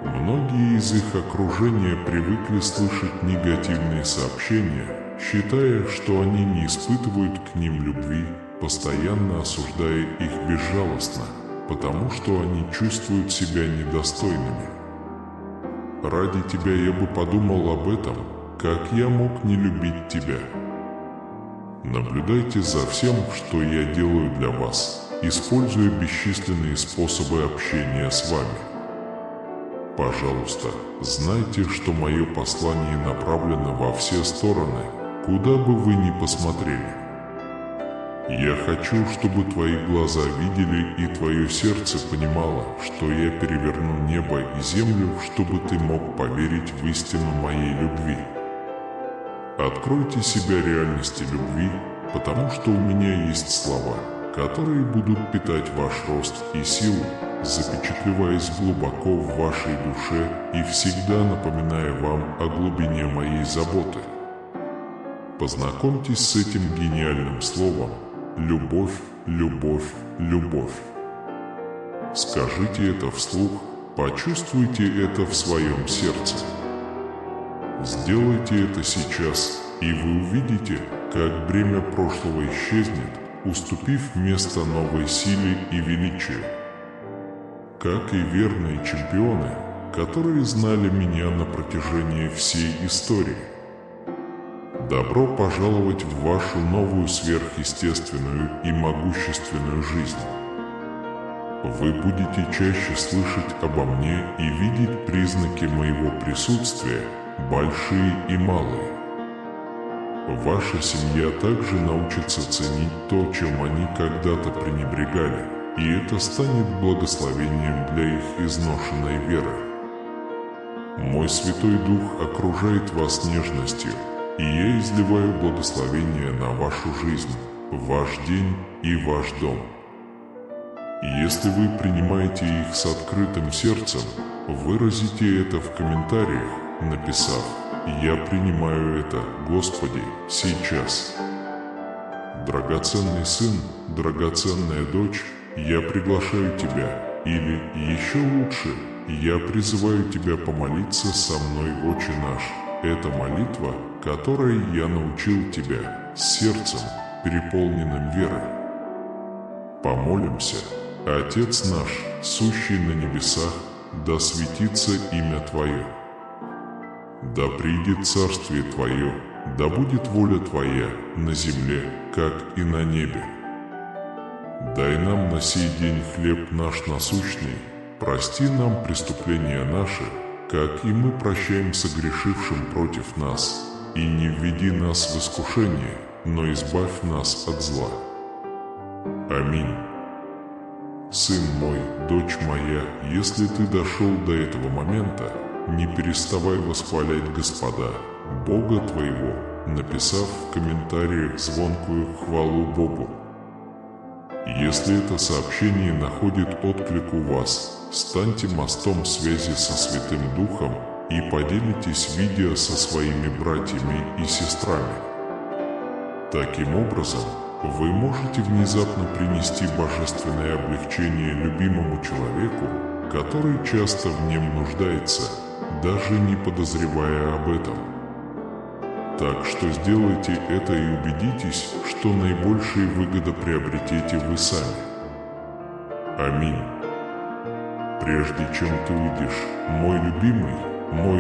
Многие из их окружения привыкли слышать негативные сообщения, считая, что они не испытывают к ним любви, постоянно осуждая их безжалостно, потому что они чувствуют себя недостойными. Ради тебя я бы подумал об этом, как я мог не любить тебя. Наблюдайте за всем, что я делаю для вас, используя бесчисленные способы общения с вами. Пожалуйста, знайте, что мое послание направлено во все стороны, куда бы вы ни посмотрели. Я хочу, чтобы твои глаза видели и твое сердце понимало, что я переверну небо и землю, чтобы ты мог поверить в истину моей любви. Откройте себя реальности любви, потому что у меня есть слова, которые будут питать ваш рост и силу, запечатлеваясь глубоко в вашей душе и всегда напоминая вам о глубине моей заботы. Познакомьтесь с этим гениальным словом «любовь, любовь, любовь». Скажите это вслух, почувствуйте это в своем сердце. Сделайте это сейчас, и вы увидите, как бремя прошлого исчезнет, уступив место новой силе и величию. Как и верные чемпионы, которые знали меня на протяжении всей истории. Добро пожаловать в вашу новую сверхъестественную и могущественную жизнь. Вы будете чаще слышать обо мне и видеть признаки моего присутствия, большие и малые. Ваша семья также научится ценить то, чем они когда-то пренебрегали, и это станет благословением для их изношенной веры. Мой Святой Дух окружает вас нежностью, и я изливаю благословение на вашу жизнь, ваш день и ваш дом. Если вы принимаете их с открытым сердцем, выразите это в комментариях, написав «Я принимаю это, Господи, сейчас». Драгоценный сын, драгоценная дочь, я приглашаю тебя, или, еще лучше, я призываю тебя помолиться со мной, Отче наш. Это молитва, которой я научил тебя, с сердцем, переполненным верой. Помолимся. Отец наш, сущий на небесах, да светится имя Твое. Да придет царствие Твое, да будет воля Твоя на земле, как и на небе. Дай нам на сей день хлеб наш насущный, прости нам преступления наши, как и мы прощаем согрешившим против нас, и не введи нас в искушение, но избавь нас от зла. Аминь. Сын мой, дочь моя, если ты дошел до этого момента, не переставай восхвалять Господа, Бога твоего, написав в комментариях звонкую хвалу Богу. Если это сообщение находит отклик у вас, станьте мостом связи со Святым Духом и поделитесь видео со своими братьями и сестрами. Таким образом, вы можете внезапно принести божественное облегчение любимому человеку, который часто в нем нуждается, даже не подозревая об этом. Так что сделайте это и убедитесь, что наибольшие выгоды приобретете вы сами. Аминь. Прежде чем ты уйдешь, мой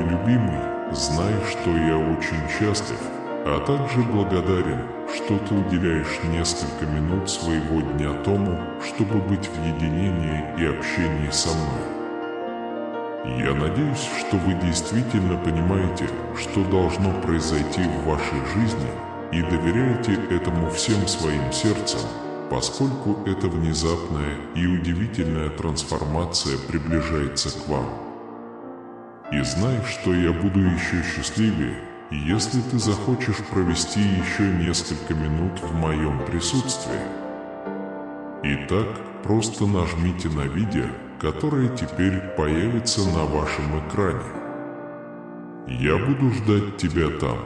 любимый, знай, что я очень счастлив, а также благодарен, что ты уделяешь несколько минут своего дня тому, чтобы быть в единении и общении со мной. Я надеюсь, что вы действительно понимаете, что должно произойти в вашей жизни, и доверяете этому всем своим сердцем, поскольку эта внезапная и удивительная трансформация приближается к вам. И знай, что я буду еще счастливее, если ты захочешь провести еще несколько минут в моем присутствии. Итак, просто нажмите на видео, которое теперь появится на вашем экране. Я буду ждать тебя там.